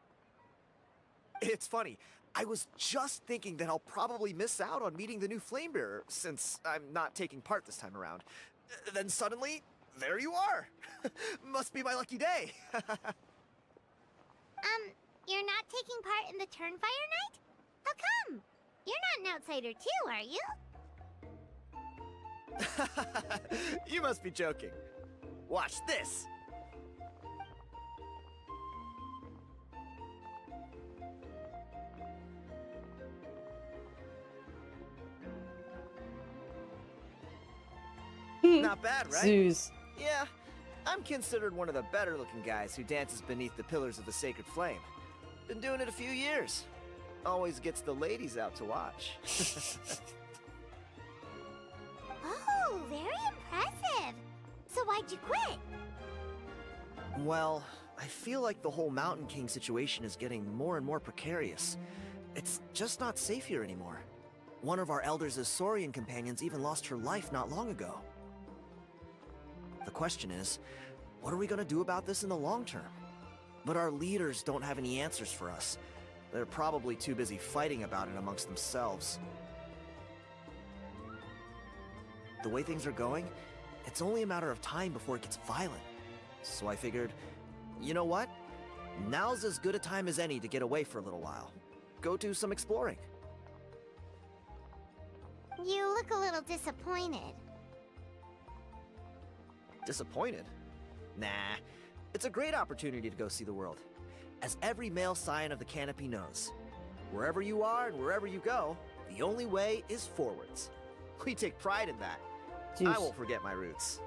It's funny. I was just thinking that I'll probably miss out on meeting the new Flamebearer since I'm not taking part this time around. Then suddenly, there you are. Must be my lucky day. You're not taking part in the Turnfire Night? How come? You're not an outsider too, are you? You must be joking. Watch this. Not bad, right? Süß. Yeah, I'm considered one of the better looking guys who dances beneath the pillars of the sacred flame. Been doing it a few years. Always gets the ladies out to watch. Oh, very impressive. So why'd you quit? Well, I feel like the whole Mountain King situation is getting more and more precarious. It's just not safe here anymore. One of our elders' Saurian companions even lost her life not long ago. The question is, what are we gonna do about this in the long term? But our leaders don't have any answers for us. They're probably too busy fighting about it amongst themselves. The way things are going, it's only a matter of time before it gets violent. So I figured, you know what? Now's as good a time as any to get away for a little while. Go do some exploring. You look a little disappointed. Disappointed? Nah, it's a great opportunity to go see the world. As every male scion of the canopy knows, wherever you are and wherever you go, the only way is forwards. We take pride in that. I won't forget my roots.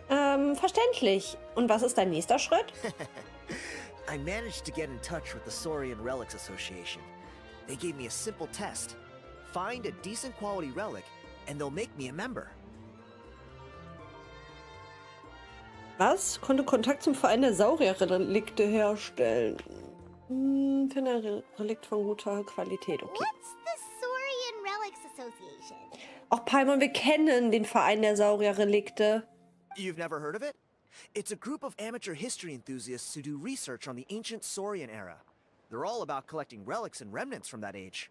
Verständlich. Und was ist dein nächster Schritt? I managed to get in touch with the Saurian Relics Association. They gave me a simple test. Find a decent quality relic, and they'll make me a member. Was? Konnte Kontakt zum Verein der Saurierrelikte herstellen. Finde ein Relikt von guter Qualität. Okay. What's the Saurian Relics Association? Auch Paimon, wir kennen den Verein der Saurierrelikte. You've never heard of it? It's a group of amateur history enthusiasts who do research on the ancient Saurian era. They're all about collecting relics and remnants from that age.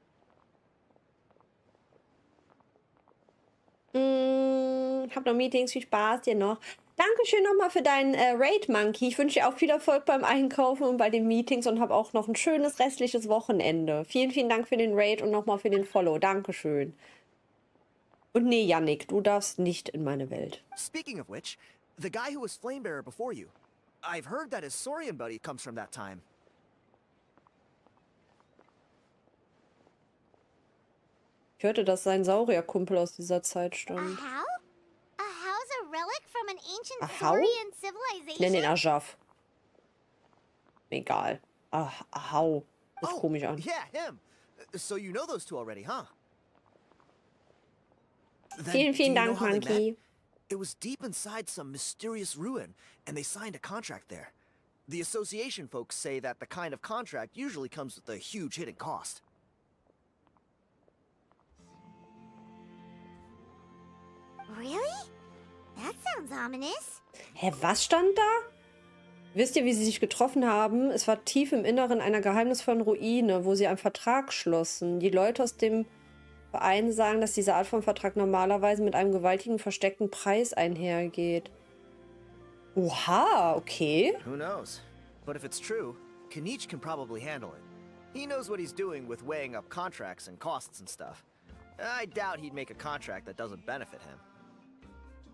Hab noch Meetings, viel Spaß dir noch. Dankeschön nochmal für deinen Raid, Monkey. Ich wünsche dir auch viel Erfolg beim Einkaufen und bei den Meetings und hab auch noch ein schönes restliches Wochenende. Vielen, vielen Dank für den Raid und nochmal für den Follow. Dankeschön. Und nee, Yannick, du darfst nicht in meine Welt. Speaking of which, the guy who was Flamebearer before you, I've heard that his Saurian buddy comes from that time. Ich hörte, dass sein Saurierkumpel aus dieser Zeit stammt. A how? A how's a relic from an ancient A how? Saurian Ich nenne den civilization? Ajaf. Egal. Ahau. Das ist komisch an. Yeah, him. So you know those two already, huh? Then Vielen, do vielen you know Dank, how they met? Monkey. It was deep inside some mysterious ruin, and they signed a contract there. The association folks say that the kind of contract usually comes with a huge hidden cost. Really? That sounds ominous. Hä, was stand da? Wisst ihr, wie sie sich getroffen haben? Es war tief im Inneren einer geheimnisvollen Ruine, wo sie einen Vertrag schlossen. Die Leute aus dem Verein sagen, dass diese Art von Vertrag normalerweise mit einem gewaltigen versteckten Preis einhergeht. Oha, okay. Who knows? But if it's true, Kenichi can probably handle it. He knows what he's doing with weighing up contracts and costs and stuff. I doubt he'd make a contract that doesn't benefit him.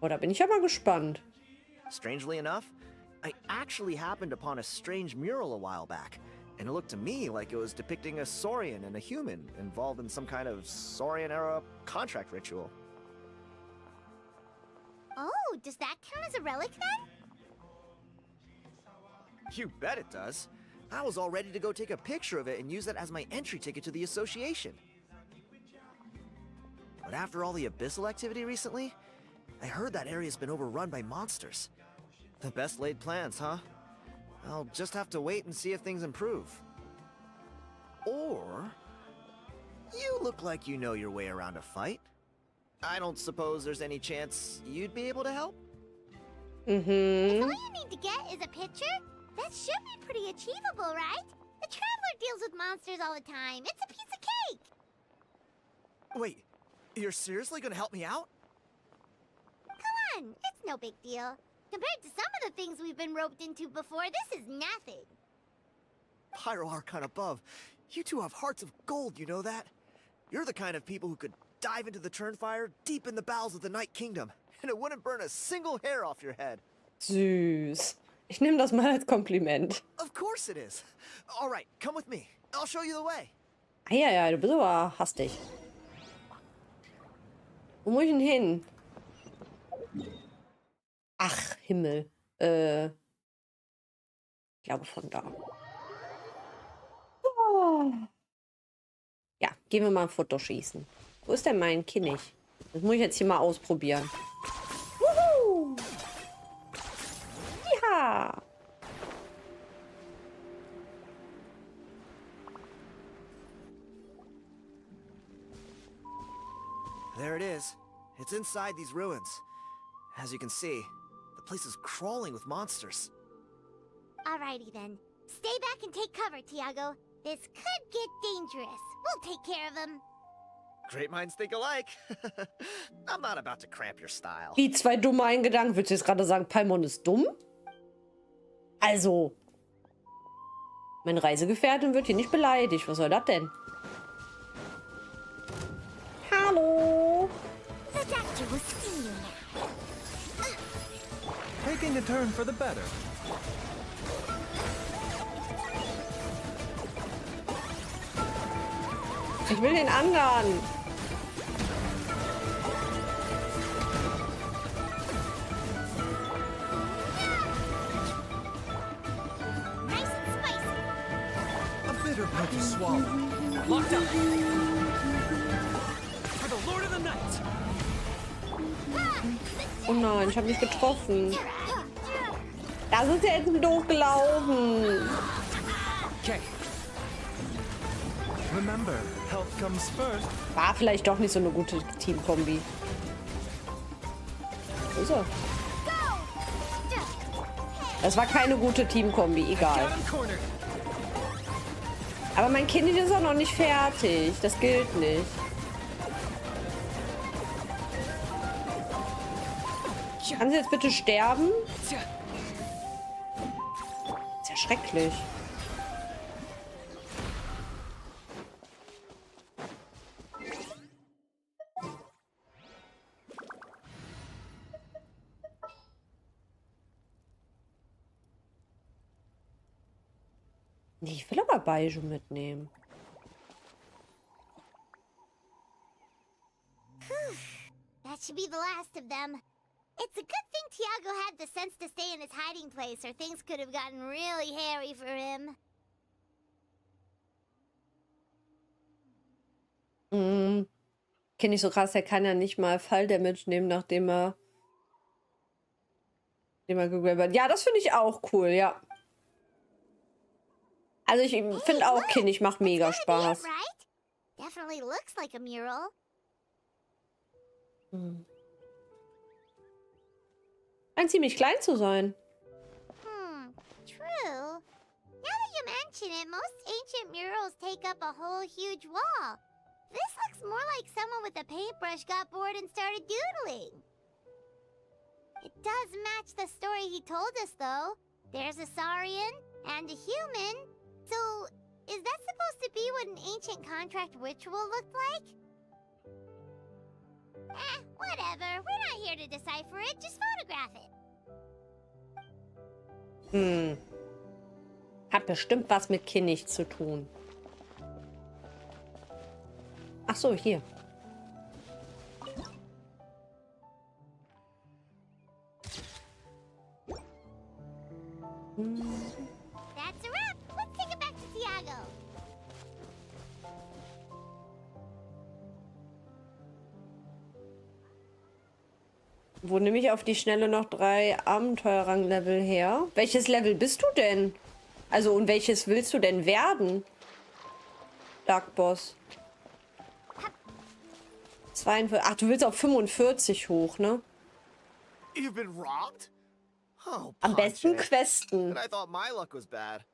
Oh, da bin ich ja mal gespannt. Strangely enough, I actually happened upon a strange mural a while back, and it looked to me like it was depicting a Saurian and a human involved in some kind of Saurian-era contract ritual. Oh, does that count as a relic then? You bet it does. I was all ready to go take a picture of it and use that as my entry ticket to the association. But after all the abyssal activity recently, I heard that area's been overrun by monsters. The best laid plans, huh? I'll just have to wait and see if things improve. Or... you look like you know your way around a fight. I don't suppose there's any chance you'd be able to help? If Mhm. all you need to get is a picture, that should be pretty achievable, right? The Traveler deals with monsters all the time. It's a piece of cake! Wait, you're seriously gonna help me out? Come on, it's no big deal. Compared to some of the things we've been roped into before, this is nothing. Pyro Archon above, you two have hearts of gold, you know that? You're the kind of people who could dive into the Turnfire deep in the bowels of the Night Kingdom, and it wouldn't burn a single hair off your head. Süß. Ich nehme das mal als Kompliment. Of course it is. All right, come with me. I'll show you the way. Eieiei, du bist aber hastig. Wo muss ich denn hin? Ach, Himmel. Ich glaube von da. Oh. Ja, gehen wir mal ein Foto schießen. Wo ist denn mein Kinnig? Das muss ich jetzt hier mal ausprobieren. Wuhu! Ja! There it is. It's inside these ruins. As you can see, the place is crawling with monsters. Alrighty then. Stay back and take cover, Tiago. This could get dangerous. We'll take care of them. Great minds think alike. I'm not about to cramp your style. Wie zwei dumme Eingedanken. Willst du jetzt gerade sagen, Paimon ist dumm? Also, meine Reisegefährtin wird hier nicht beleidigt. Was soll das denn? Hallo? The doctor will see you now. Taking a turn for the better. Ich will den anderen. Nice and spicy. A bitter pill to swallow. Locked up! For the Lord of the Night! Oh nein, ich habe mich getroffen. Da sind sie jetzt durchgelaufen. Okay. Remember, health comes first. War vielleicht doch nicht so eine gute Teamkombi. Wo ist er? Das war keine gute Teamkombi, egal. Got him cornered. Aber mein Kind ist auch noch nicht fertig. Das gilt nicht. Kann sie jetzt bitte sterben? Tja. Ist ja schrecklich. Nee, ich will aber Baijo mitnehmen. That should be the last of them. It's a good thing Tiago had the sense to stay in his hiding place, or things could have gotten really hairy for him. Kenne ich so krass, er kann ja nicht mal Fall-Damage nehmen, nachdem er gegrabt hat. Ja, das finde ich auch cool, ja. Also ich finde auch Kinnig macht mega It's gotta be it, Spaß. right? Definitely looks like a mural. Scheint ziemlich klein zu sein. True. Now that you mention it, most ancient murals take up a whole huge wall. This looks more like someone with a paintbrush got bored and started doodling. It does match the story he told us, though. There's a Saurian and a human. So, Is that supposed to be what an ancient contract ritual looked like? Whatever. We're not here to decipher it. Just photograph it. Hat bestimmt was mit Kinnig zu tun. Ach so, hier. That's a wrap. Let's take it back to Tiago. Wo nehme ich auf die Schnelle noch 3 Abenteuerrang-Level her? Welches Level bist du denn? Also, und welches willst du denn werden? Dark Boss. 42. Ach, du willst auf 45 hoch, ne? You've been robbed? Oh, Am besten Ponche. Questen. And I thought my luck was bad.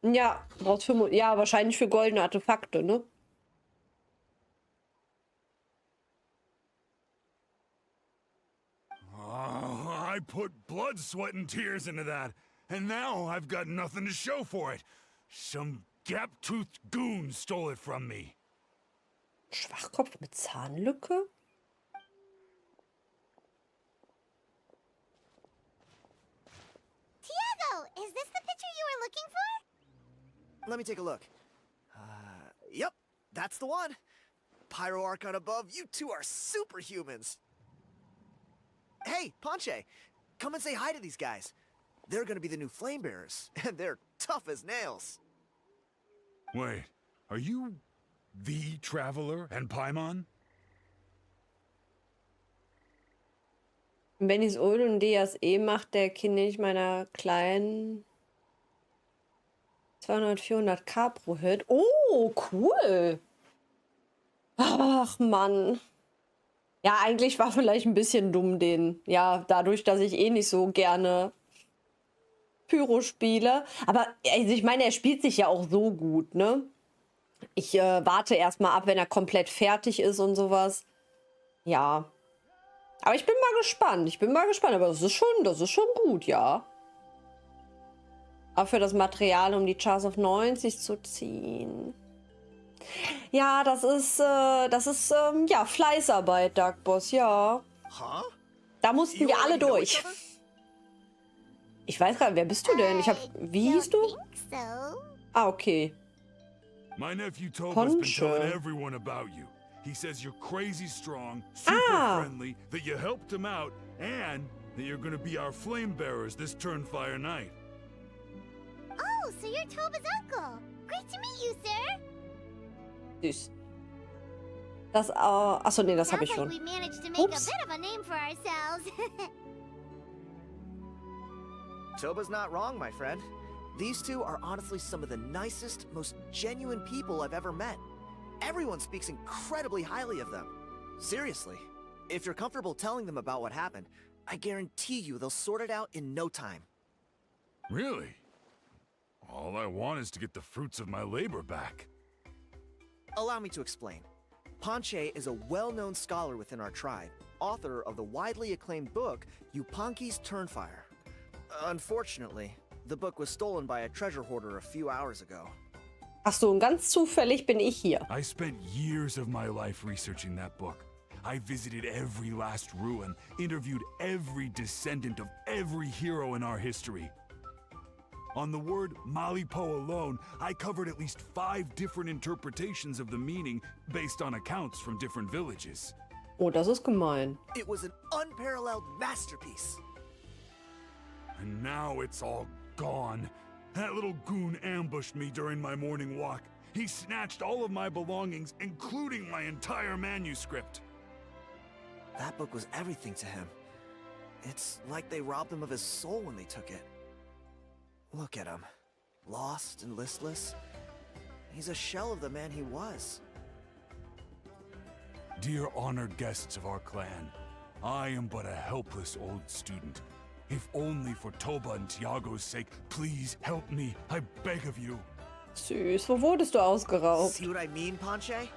Ja, brauchst 5, ja, wahrscheinlich für goldene Artefakte, ne? Oh, I put blood, sweat, and tears into that, and now I've got nothing to show for it. Some gap-toothed goon stole it from me. Schwachkopf mit Zahnlücke? Tiago, is this the picture you were looking for? Let me take a look. Yep, that's the one. Pyro Archon above, you two are superhumans. Hey, Ponche, come and say hi to these guys. They're gonna be the new flame bearers, and they're tough as nails. Wait, are you the Traveler and Paimon? Bennys Ul und Dias macht der Kinnig meiner kleinen 200-400k pro Hit. Oh, cool. Ach, Mann. Ja, eigentlich war vielleicht ein bisschen dumm, ja, dadurch, dass ich eh nicht so gerne Pyro spiele. Aber also ich meine, er spielt sich ja auch so gut, ne? Ich warte erstmal ab, wenn er komplett fertig ist und sowas. Ja. Aber ich bin mal gespannt. Aber das ist schon gut, ja. Aber für das Material, um die Chars auf 90 zu ziehen. Ja, das ist ja, Fleißarbeit, Dark Boss, ja. Huh? Da mussten wir alle durch. Ich weiß gerade, wer bist du denn? Wie hieß du? Think so. Ah, okay. My nephew Toba's been Ponche. telling everyone about you. He says you're crazy strong, super friendly, that you helped him out, and that you're gonna be our flame bearers this Turnfire night. Oh, so you're Toba's uncle. Great to meet you, sir. Süß. Das, achso, nee, das habe ich Sounds schon. like we managed to make Oops. a bit of a name for ourselves. Toba's not wrong, my friend. These two are honestly some of the nicest, most genuine people I've ever met. Everyone speaks incredibly highly of them. Seriously, if you're comfortable telling them about what happened, I guarantee you they'll sort it out in no time. Really? All I want is to get the fruits of my labor back. Allow me to explain. Ponche is a well-known scholar within our tribe, author of the widely acclaimed book, Yupanqui's Turnfire. Unfortunately, the book was stolen by a treasure hoarder a few hours ago. Ach so, und ganz zufällig bin ich hier. I spent years of my life researching that book. I visited every last ruin, interviewed every descendant of every hero in our history. On the word Malipo alone, I covered at least 5 different interpretations of the meaning based on accounts from different villages. Oh, das ist gemein. It was an unparalleled masterpiece. And now it's all gone. That little goon ambushed me during my morning walk. He snatched all of my belongings, including my entire manuscript. That book was everything to him. It's like they robbed him of his soul when they took it. Look at him. Lost and listless. He's a shell of the man he was. Dear honored guests of our clan, I am but a helpless old student. If only for Toba and Tiago's sake, please help me, I beg of you. Süß, wo wurdest du ausgeraubt? See what I mean, Ponche?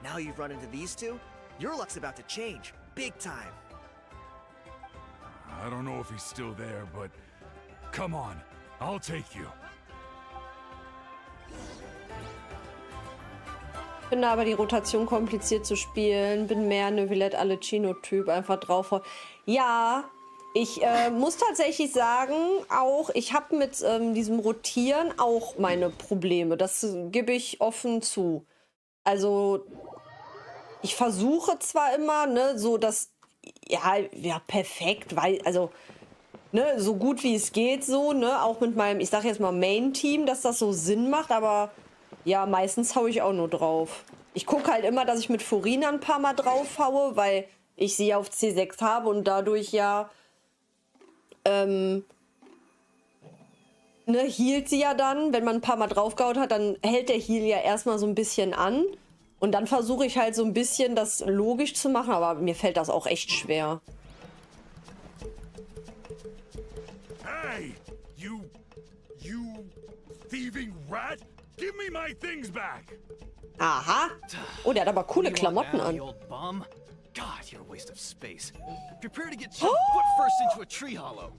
Now you've run into these two, your luck's about to change. Big time. I don't know if he's still there, but come on, I'll take you. Finde aber die Rotation kompliziert zu spielen. Bin mehr eine Villette-Alecino-Typ, einfach drauf. Ja, ich muss tatsächlich sagen, auch ich habe mit diesem Rotieren auch meine Probleme. Das gebe ich offen zu. Also, ich versuche zwar immer, ne, so das, ja, perfekt, weil, also, ne, so gut wie es geht, so, ne, auch mit meinem, ich sag jetzt mal Main-Team, dass das so Sinn macht, aber ja, meistens hau ich auch nur drauf. Ich gucke halt immer, dass ich mit Furina ein paar Mal drauf haue, weil ich sie auf C6 habe und dadurch ja, ne, healt sie ja dann, wenn man ein paar Mal draufgehauen hat, dann hält der Heal ja erstmal so ein bisschen an. Und dann versuche ich halt so ein bisschen das logisch zu machen, aber mir fällt das auch echt schwer. Hey, you thieving rat! Give me my things back! Aha. Oh, der hat aber coole Klamotten now, an. you old bum? God, you're a waste of space. Prepare to get shoved foot first into a tree hollow.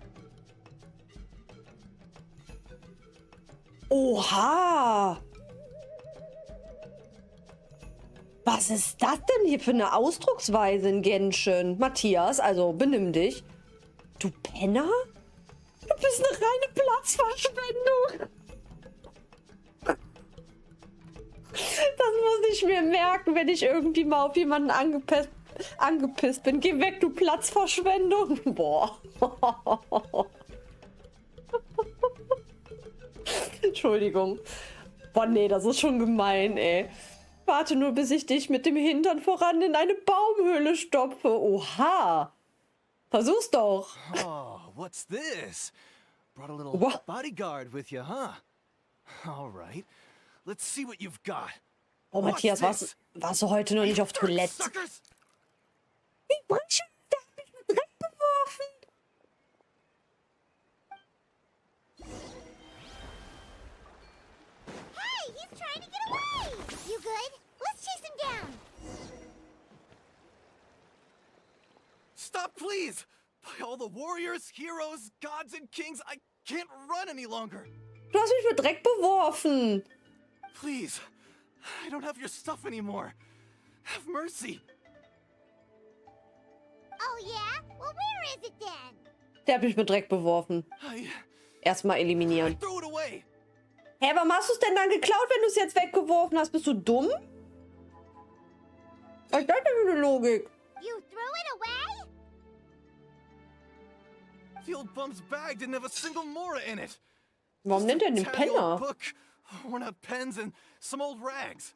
Oha. Was ist das denn hier für eine Ausdrucksweise in Genshin? Matthias, also benimm dich. Du Penner? Du bist eine reine Platzverschwendung. Das muss ich mir merken, wenn ich irgendwie mal auf jemanden angepisst bin. Geh weg, du Platzverschwendung. Boah. Entschuldigung. Boah, nee, das ist schon gemein, ey. Warte nur, bis ich dich mit dem Hintern voran in eine Baumhöhle stopfe. Oha. Versuch's doch. Oh, what's this? Brought a little What? bodyguard with you, huh? All right. Let's see what you've got. Oh, Matthias, warst du heute noch nicht auf Toilette? Suckers! Wie Brötchen, der hat mich mit Dreck beworfen. Hey, he's trying to get away! You good? Let's chase him down! Stop, please! By all the warriors, heroes, gods, and kings, I can't run any longer. Du hast mich mit Dreck beworfen. Please, I don't have your stuff anymore. Have mercy. Oh yeah? Well, where is it then? Der hat mich mit Dreck beworfen. I Erstmal eliminieren. threw it away. Hä, warum hast du es denn dann geklaut, wenn du es jetzt weggeworfen hast? Bist du dumm? Was ist das denn für eine Logik? You threw it away? The old bum's bag didn't have a single mora in it. Warum nennt er den Tatty old Penner? book, worn out pens, and some old rags.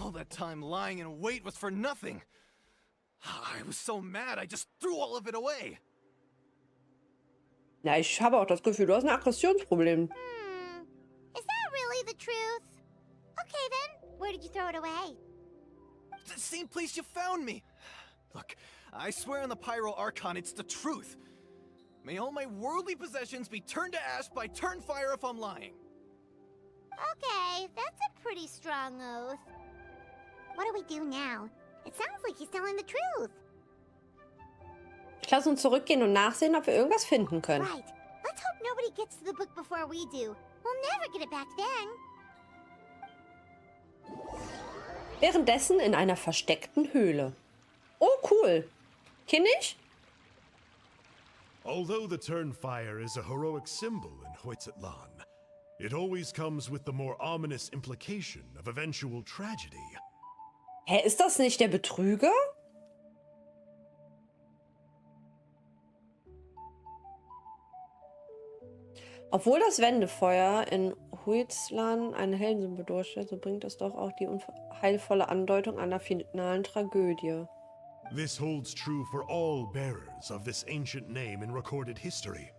All that time lying in wait was for nothing. I was so mad, I just threw all of it away. Ja, ich habe auch das Gefühl, du hast ein Aggressionsproblem. Is that really the truth? Okay then, where did you throw it away? The same place you found me. Look, I swear on the Pyro Archon, it's the truth. May all my worldly possessions be turned to ash by Turnfire if I'm lying. Okay, that's a pretty strong oath. What do we do now? It sounds like he's telling the truth. Lass uns zurückgehen und nachsehen, ob wir irgendwas finden können. Right. Let's hope nobody gets to the book before we do. We'll never get it back then. Währenddessen in einer versteckten Höhle. Oh, cool. Kenn ich? Although the Turnfire is a heroic symbol in Hoytzatlan, it always comes with the more ominous implication of eventual tragedy. Hä, ist das nicht der Betrüger? Obwohl das Wendefeuer in Huizlan einen Heldensymbol darstellt, so bringt es doch auch die unheilvolle Andeutung einer finalen Tragödie. This holds true for all bearers of this ancient name in recorded history.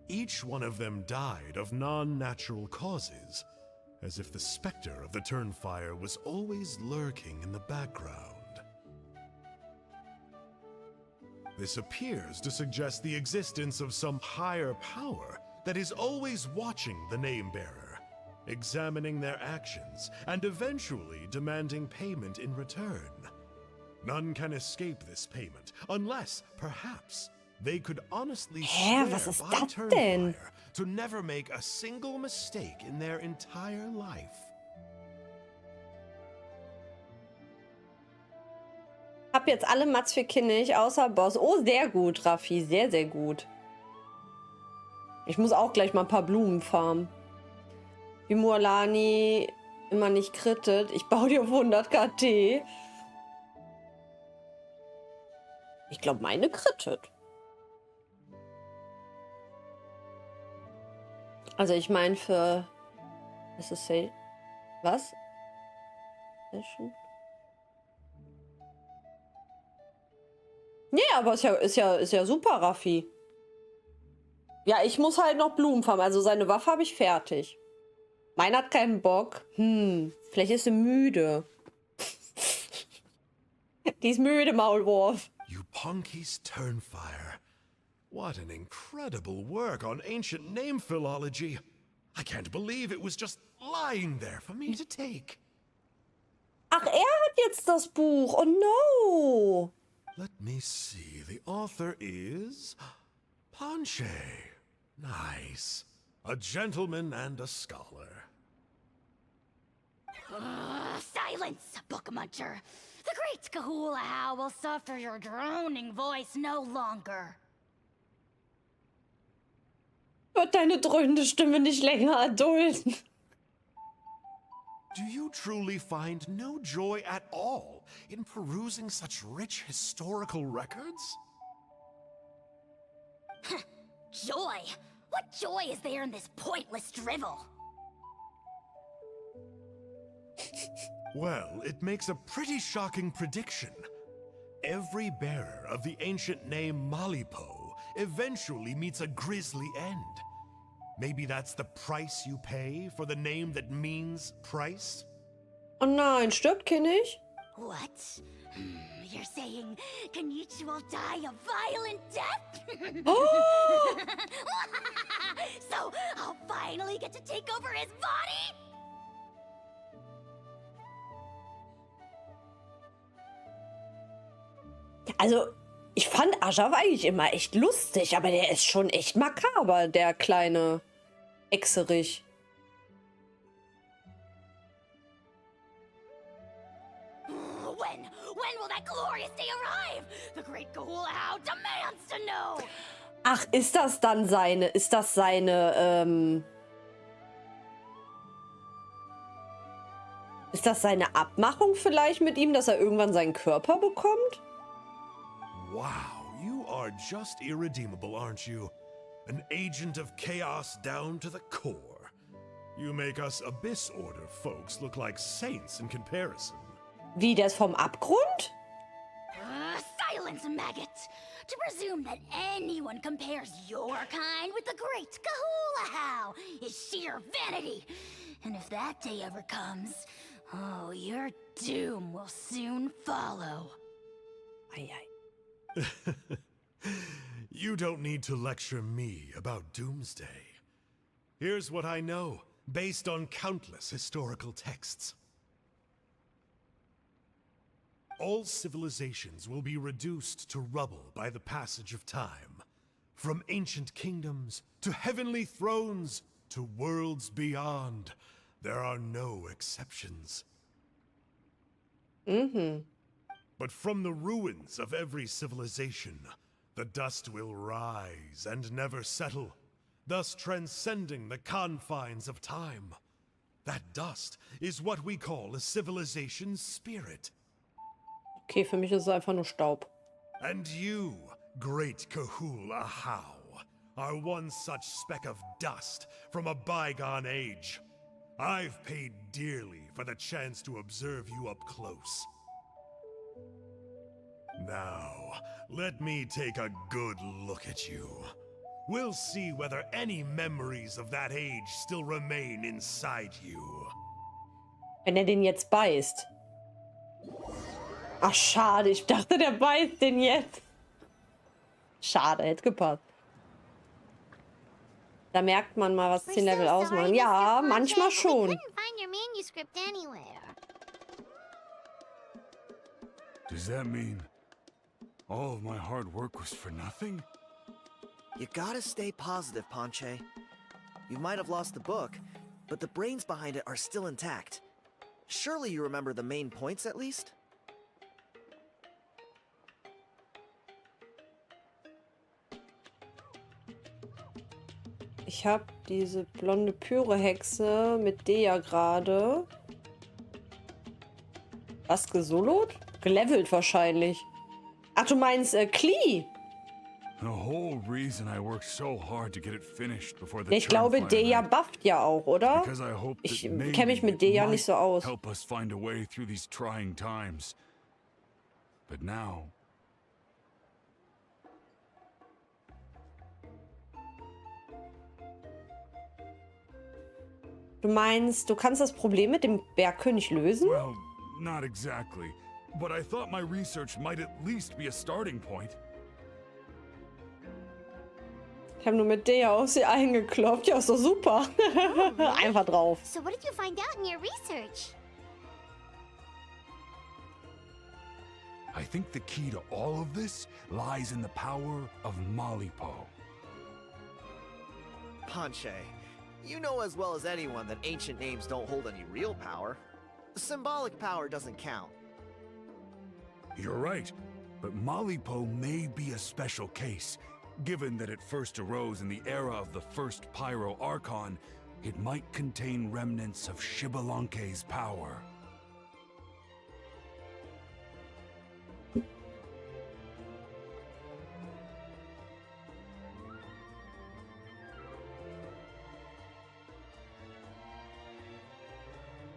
Each one of them died of non-natural causes, as if the specter of the Turnfire was always lurking in the background. This appears to suggest the existence of some higher power that is always watching the name-bearer, examining their actions, and eventually demanding payment in return. None can escape this payment, unless, perhaps, they could honestly swear was ist by das denn? Turnfire to never make a single mistake in their entire life. Hab jetzt alle Mats für Kinnig, außer Boss. Oh, sehr gut, Raffi. Sehr, sehr gut. Ich muss auch gleich mal ein paar Blumen farmen. Wie Mualani immer nicht krittet. Ich baue dir auf 100 KT. Ich glaube, meine krittet. Also ich meine für... Was ist das? Was? Nee, aber ist ja super, Raffi. Ja, ich muss halt noch Blumen farmen. Also seine Waffe habe ich fertig. Meiner hat keinen Bock. Vielleicht ist sie müde. Die ist müde, Maulwurf. You Punky's Turnfire. What an incredible work on ancient name philology. I can't believe it was just lying there for me to take. Ach, er hat jetzt das Buch. Oh no. Let me see. The author is Ponche. Nice. A gentleman and a scholar. Silence, book muncher. The great Kahulahow will suffer your droning voice no longer. Wird deine dröhnende Stimme nicht länger erdulden. Do you truly find no joy at all in perusing such rich historical records? Joy? What joy is there in this pointless drivel? Well, it makes a pretty shocking prediction. Every bearer of the ancient name Malipo eventually meets a grisly end. Maybe that's the price you pay for the name that means price? Oh nein, stirbt Kinnig? What? You're saying Kenichi will die a violent death? Oh! So I'll finally get to take over his body? Also, ich fand Ajaf eigentlich immer echt lustig, aber der ist schon echt makaber, der kleine Exerich. When will that glorious day arrive? The great Kahulahow demands to know. Ach, ist das dann seine, ist das seine Abmachung vielleicht mit ihm, dass er irgendwann seinen Körper bekommt? Wow, you are just irredeemable, aren't you? An agent of chaos down to the core. You make us Abyss Order folks look like saints in comparison. Wie, der ist vom Abgrund? Silence, maggot! To presume that anyone compares your kind with the great Kahulahow is sheer vanity. And if that day ever comes, oh, your doom will soon follow. Ei, ei. You don't need to lecture me about doomsday. Here's what I know, based on countless historical texts. All civilizations will be reduced to rubble by the passage of time. From ancient kingdoms, to heavenly thrones, to worlds beyond, there are no exceptions. But from the ruins of every civilization, the dust will rise and never settle, thus transcending the confines of time. That dust is what we call a civilization's spirit. Okay, für mich ist es einfach nur Staub. And you, great Kahulahow, are one such speck of dust from a bygone age. I've paid dearly for the chance to observe you up close. Now, let me take a good look at you. We'll see whether any memories of that age still remain inside you. Wenn er den jetzt beißt. Ach, schade. Ich dachte, der beißt den jetzt. Schade, hätte gepasst. Da merkt man mal, was We're 10 Level so ausmachen. sorry, Ja, Mr. manchmal Ponche, but we schon. couldn't find your manuscript anywhere. Does that mean all of my hard work was for nothing? You gotta stay positive, Ponche. You might have lost the book, but the brains behind it are still intact. Surely you remember the main points at least? Ich habe diese blonde Pyre-Hexe mit Dea gerade. Was, gesolot? Gelevelt wahrscheinlich. Ach, du meinst Klee? The whole reason I worked so hard to get it finished before the Ja, ich glaube, Turnfire Dea event bufft ja auch, oder? because I hoped Ich that maybe kenne mich mit it Dea might nicht so aus. help us find a way through these trying times. But now, Du meinst, du kannst das Problem mit dem Bergkönig lösen? well, not exactly. But I thought my research might at least be a starting point. Ich habe nur mit Dea auf sie eingeklopft. Ja, ist doch super. Einfach drauf. So what did you find out in your research? I think the key to all of this lies in the power of Malipo. Ponche, you know as well as anyone that ancient names don't hold any real power. Symbolic power doesn't count. You're right, but Malipo may be a special case. Given that it first arose in the era of the first Pyro Archon, it might contain remnants of Shibalanke's power.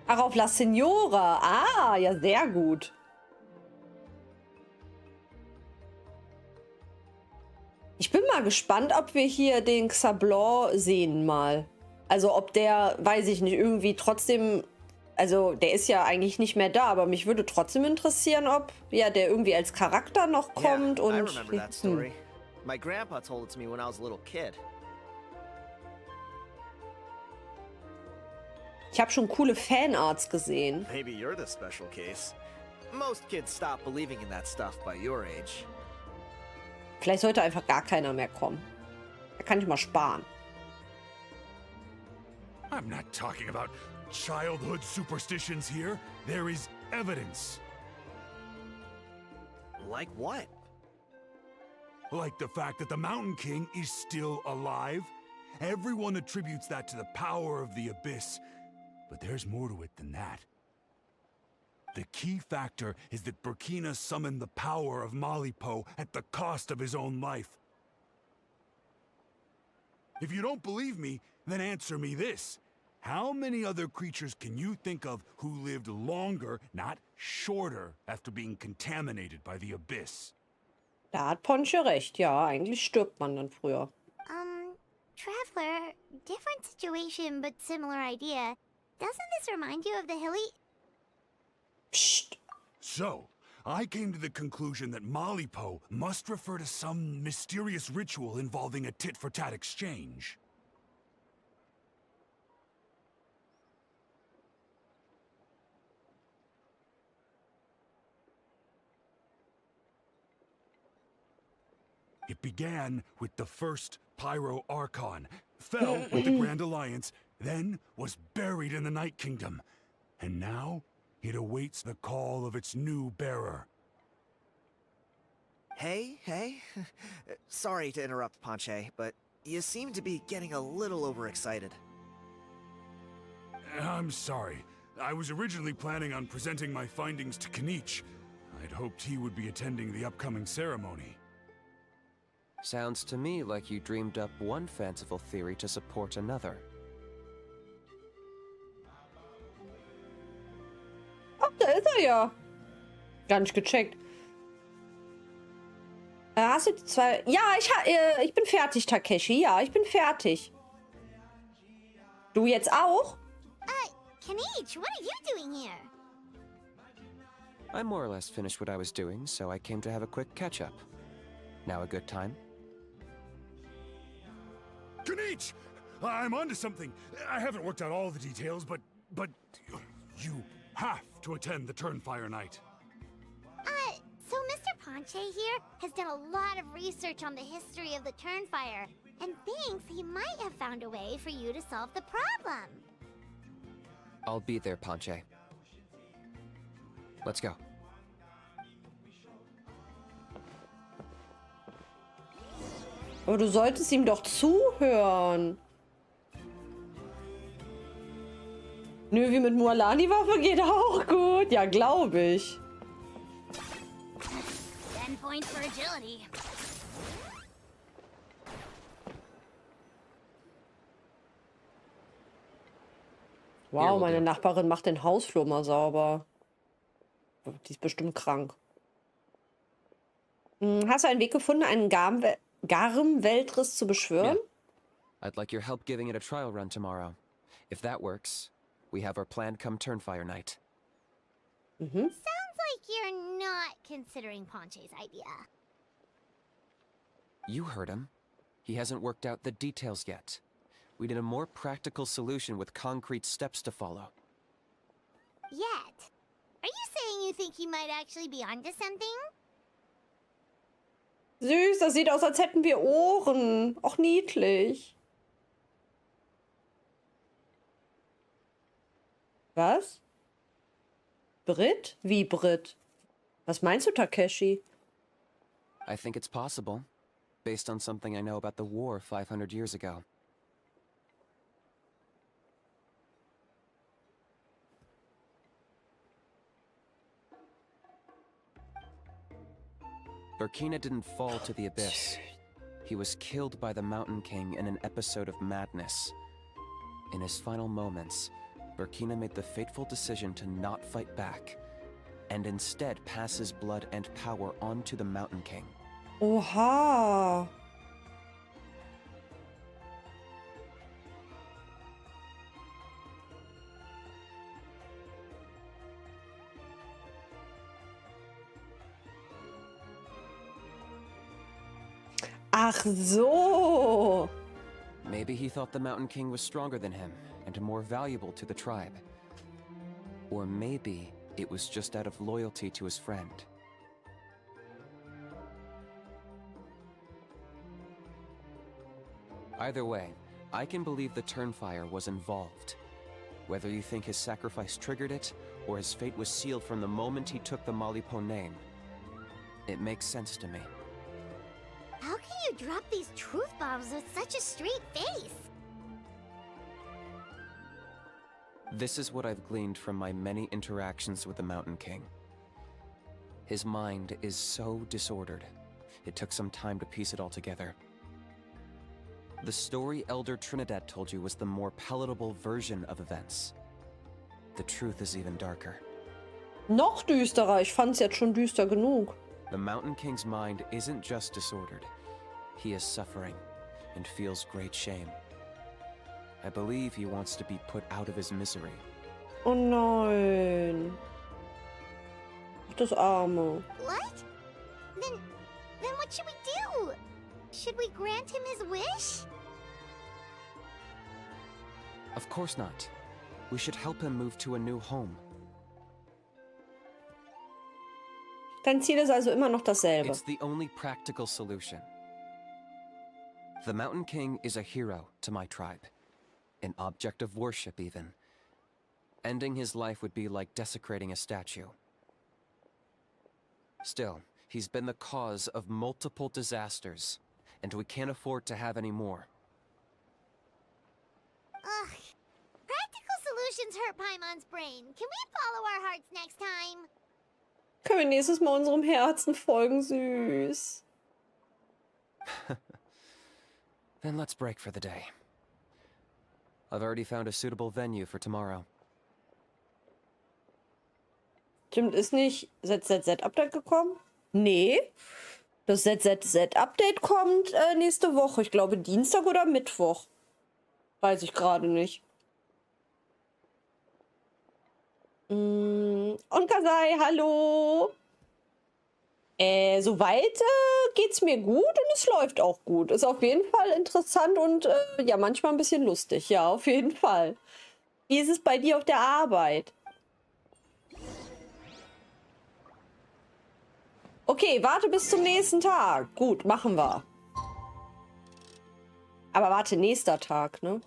Ach, auf La Signora. Ah, ja, sehr gut. Ich bin mal gespannt, ob wir hier den Xablan sehen mal. Also ob der, weiß ich nicht, irgendwie trotzdem... Also der ist ja eigentlich nicht mehr da, aber mich würde trotzdem interessieren, ob ja der irgendwie als Charakter noch kommt Yeah, I und... remember that story. My grandpa told it to me when I was a little kid. Ich habe schon coole Fanarts gesehen. Maybe you're the special case. Most kids stop believing in that stuff by your age. Vielleicht sollte einfach gar keiner mehr kommen. Da kann ich mal sparen. I'm not talking about childhood superstitions here. There is evidence. Like what? Like the fact that the Mountain King is still alive. Everyone attributes that to the power of the Abyss. But there's more to it than that. The key factor is that Burkina summoned the power of Malipo at the cost of his own life. If you don't believe me, then answer me this. How many other creatures can you think of who lived longer, not shorter, after being contaminated by the Abyss? Da hat Ponche recht. Ja, eigentlich stirbt man dann früher. Traveler, different situation but similar idea. Doesn't this remind you of the hilly... Psst. So, I came to the conclusion that Malipo must refer to some mysterious ritual involving a tit-for-tat exchange. It began with the first Pyro Archon, fell with the Grand Alliance, then was buried in the Night Kingdom, and now it awaits the call of its new bearer. Hey. Sorry to interrupt, Ponche, but you seem to be getting a little overexcited. I'm sorry. I was originally planning on presenting my findings to Kinich. I'd hoped he would be attending the upcoming ceremony. Sounds to me like you dreamed up one fanciful theory to support another. Ach, da ist er ja. Gar nicht gecheckt. Hast du die zwei... Ja, ich bin fertig, Takeshi. Ja, ich bin fertig. Du jetzt auch? Kinich, what are you doing here? I more or less finished what I was doing, so I came to have a quick catch-up. Now a good time? Kniech! I'm onto something. I haven't worked out all the details, but you have to attend the Turnfire Night. So Mr. Ponche here has done a lot of research on the history of the Turnfire, and thinks he might have found a way for you to solve the problem. I'll be there, Ponche. Let's go. Aber du solltest ihm doch zuhören. Nö, wie mit Mualani-Waffe geht auch gut. Ja, glaube ich. 10 points for agility. Wow, meine Nachbarin macht den Hausflur mal sauber. Die ist bestimmt krank. Hast du einen Weg gefunden, einen Garm-Weltriss zu beschwören? Yeah. I'd like your help giving it a trial run tomorrow. If that works, we have our plan come Turnfire Night. Sounds like you're not considering Ponche's idea. You heard him. He hasn't worked out the details yet. We need a more practical solution with concrete steps to follow. Yet? Are you saying you think he might actually be onto something? Süß, das sieht aus, als hätten wir Ohren. Auch niedlich. Was? Brit? Wie Brit? Was meinst du, Takeshi? I think it's possible, based on something I know about the war 500 years ago. Burkina didn't fall to the abyss. He was killed by the Mountain King in an episode of madness. In his final moments, Burkina made the fateful decision to not fight back, and instead pass his blood and power on to the Mountain King. Oha. Ach so. Maybe he thought the Mountain King was stronger than him and more valuable to the tribe. Or maybe it was just out of loyalty to his friend. Either way, I can believe the Turnfire was involved. Whether you think his sacrifice triggered it, or his fate was sealed from the moment he took the Malipo name, it makes sense to me. How can you drop these truth bombs with such a straight face? This is what I've gleaned from my many interactions with the Mountain King. His mind is so disordered, it took some time to piece it all together. The story Elder Trinidad told you was the more palatable version of events. The truth is even darker. Noch düsterer. Ich fand's jetzt schon düster genug. The Mountain King's mind isn't just disordered. He is suffering and feels great shame. I believe he wants to be put out of his misery. Oh nein. Ach, das Arme. What? Then what should we do? Should we grant him his wish? Of course not. We should help him move to a new home. Dein Ziel ist also immer noch dasselbe. It's the only practical solution. The Mountain King is a hero to my tribe. An object of worship, even. Ending his life would be like desecrating a statue. Still, he's been the cause of multiple disasters, and we can't afford to have any more. Ugh. Practical solutions hurt Paimon's brain. Can we follow our hearts next time? Können wir nächstes Mal unserem Herzen folgen, süß. Then let's break for the day. I've already found a suitable venue for tomorrow. Stimmt, ist nicht ZZZ-Update gekommen? Nee. Das ZZZ-Update kommt nächste Woche. Ich glaube Dienstag oder Mittwoch. Weiß ich gerade nicht. Und Kasai, hallo. Soweit geht's mir gut und es läuft auch gut. Ist auf jeden Fall interessant und ja, manchmal ein bisschen lustig. Ja, auf jeden Fall. Wie ist es bei dir auf der Arbeit? Okay, warte bis zum nächsten Tag. Gut, machen wir. Aber warte, nächster Tag, ne?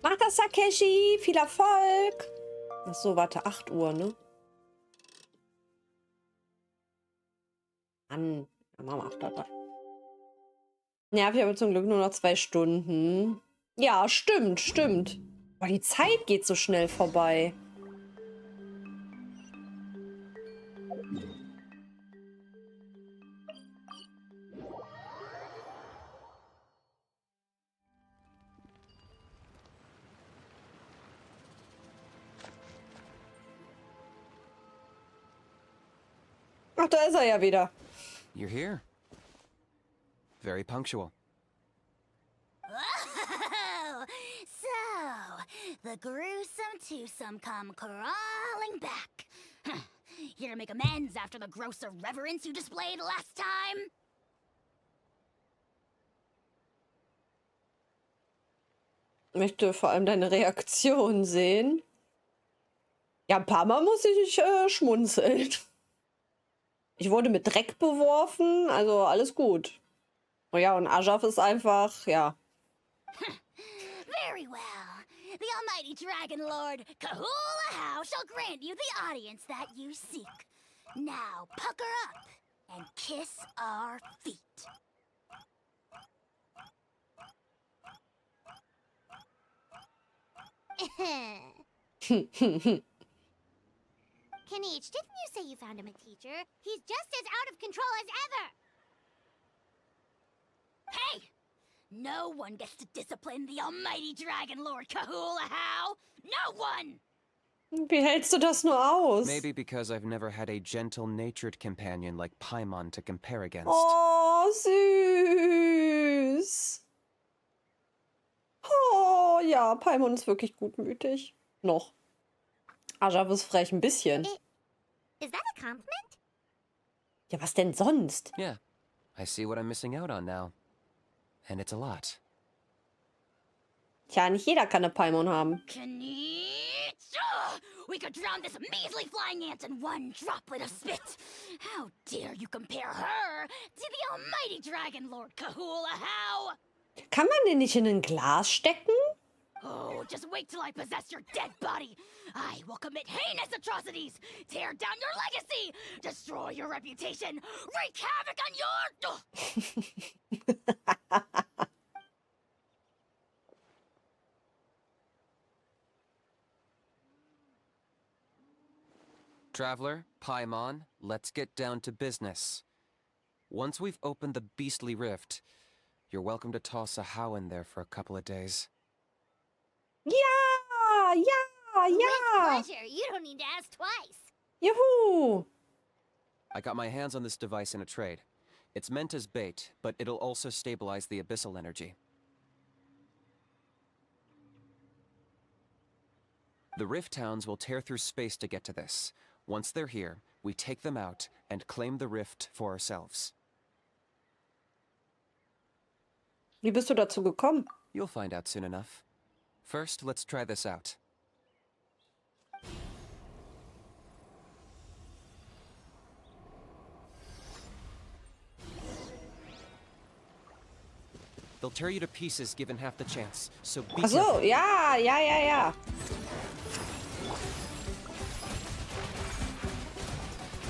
Mach das, Takeshi! Viel Erfolg! Ach so, warte, 8 Uhr, ne? Mann, ja, Mama, 8 Uhr. Ja, wir haben zum Glück nur noch 2 Stunden. Ja, stimmt, stimmt. Boah, die Zeit geht so schnell vorbei. Ach, da ist er ja wieder. You're here. Very punctual. Oh, so the gruesome twosome come crawling back. Here to make amends after the gross irreverence you displayed last time? Ich möchte vor allem deine Reaktion sehen. Ja, ein paar Mal muss ich schmunzeln. Ich wurde mit Dreck beworfen, also alles gut. Oh ja, und Ajaf ist einfach, ja. Very well. The almighty dragon lord Kahula shall grant you the audience that you seek. Now pucker up and kiss our feet. Kenichi, didn't you say you found him a teacher? He's just as out of control as ever! Hey! No one gets to discipline the almighty dragon lord Kahula. No one! Wie hältst du das nur aus? Maybe because I've never had a gentle-natured companion like Paimon to compare against. Oh, süß. Oh, ja, Paimon ist wirklich gutmütig. Noch. Ajaf ist frech ein bisschen. Is that a compliment? Ja, was denn sonst? Yeah, I see what I'm missing out on now. And it's a lot. Tja, nicht jeder kann eine Paimon haben. Kenichi! We could drown this measly flying ant in one droplet of spit. How dare you compare her to the almighty dragon lord Kahula? Kann man den nicht in ein Glas stecken? Oh, just wait till I possess your dead body. I will commit heinous atrocities, tear down your legacy, destroy your reputation, wreak havoc on your... Traveler, Paimon, let's get down to business. Once we've opened the beastly rift, you're welcome to toss a how in there for a couple of days. Ja, ja, With ja. pleasure. You don't need to ask twice. Juhu. I got my hands on this device in a trade. It's meant as bait, but it'll also stabilize the abyssal energy. The Rift Towns will tear through space to get to this. Once they're here, we take them out and claim the rift for ourselves. Wie bist du dazu gekommen? You'll find out soon enough. First, let's try this out. They'll tear you to pieces given half the chance, so be Ach so, careful. ja, ja, ja, ja.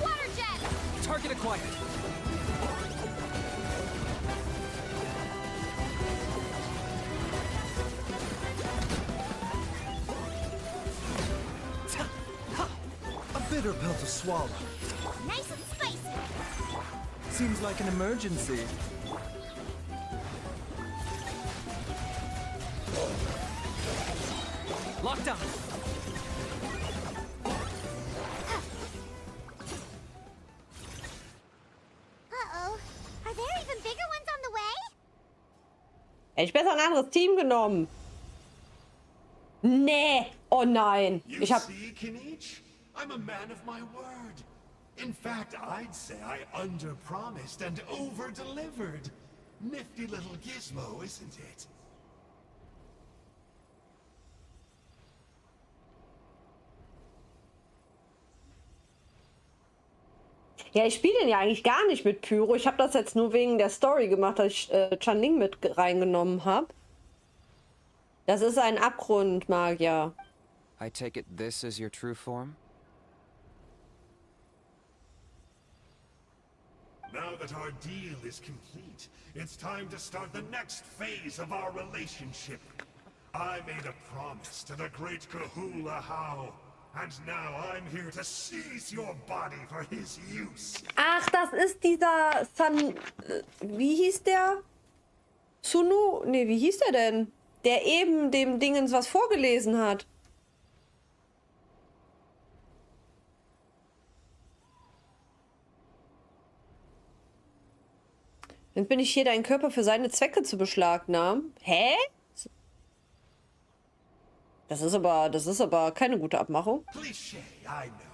Water jet! Target acquired. A bitter pill to swallow. Nice and spicy. Seems like an emergency. Lockdown. Uh-oh. Are there even bigger Hätte ich besser ein anderes Team genommen. Nee. Oh nein. You Ich hab... see, Kinich? I'm a man of my word. In fact, I'd say I under-promised and over-delivered. Nifty little gizmo, isn't it? Ja, ich spiele den ja eigentlich gar nicht mit Pyro. Ich habe das jetzt nur wegen der Story gemacht, dass ich Channing mit reingenommen habe. Das ist ein Abgrundmagier. I take it this is your true form? Now that our deal is complete, it's time to start the next phase of our relationship. I made a promise to the great Kahula How, and now I'm here to seize your body for his use. Ach, das ist dieser San... wie hieß der? Sunu? Nee, wie hieß der denn? Der eben dem Dingens was vorgelesen hat. Dann bin ich hier, deinen Körper für seine Zwecke zu beschlagnahmen. Hä? Das ist aber keine gute Abmachung. Cliché, I know.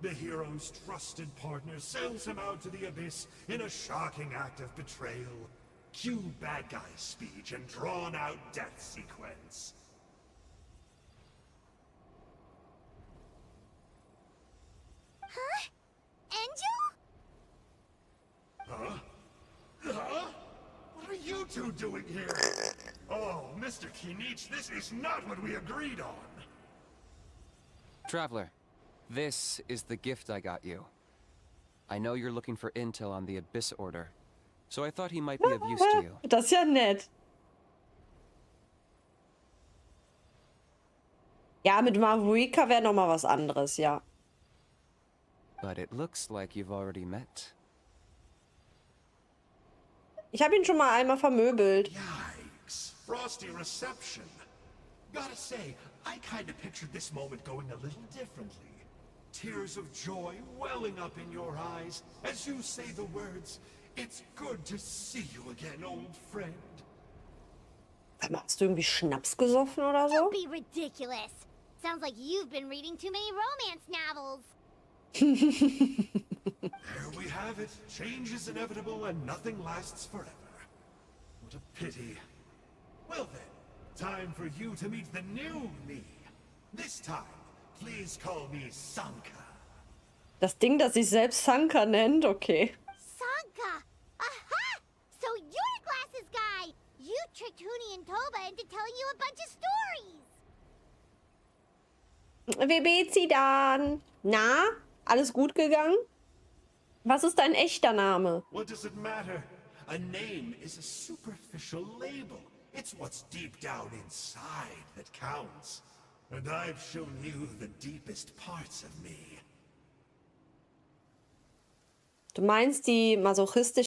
The hero's trusted partner sells him out to the abyss in a shocking act of betrayal. Cue bad guy speech and drawn-out death sequence. Huh? Angel? Huh? Huh? What are you two doing here? Oh, Mr. Kinich, this is not what we agreed on. Traveler, this is the gift I got you. I know you're looking for intel on the Abyss Order, so I thought he might be of use to you. Das ist ja nett. Ja, mit Mavrika wäre noch mal was anderes, ja. But it looks like you've already met. Ich habe ihn schon mal einmal vermöbelt. Yikes. Frosty reception. Gotta say, I kinda pictured this moment going a little differently. Tears of joy welling up in your eyes as you say the words, "It's good to see you again, old friend." Hast du irgendwie Schnaps gesoffen oder so? Don't be ridiculous. Sounds like you've been reading too many romance novels. There we have it. Change is inevitable and nothing lasts forever. What a pity. Well then, time for you to meet the new me. This time, please call me Sanka. Das Ding, das sich selbst Sanka nennt, okay. Sanka! Aha! So you're Glasses Guy! You tricked Huni and Toba into telling you a bunch of stories! Wie geht's Sie dann? Na? Alles gut gegangen? Was ist dein echter Name? What does it matter? A name is a superficial label. It's what's deep down inside that counts. And I've shown you the deepest parts of me. Du meinst die masochistische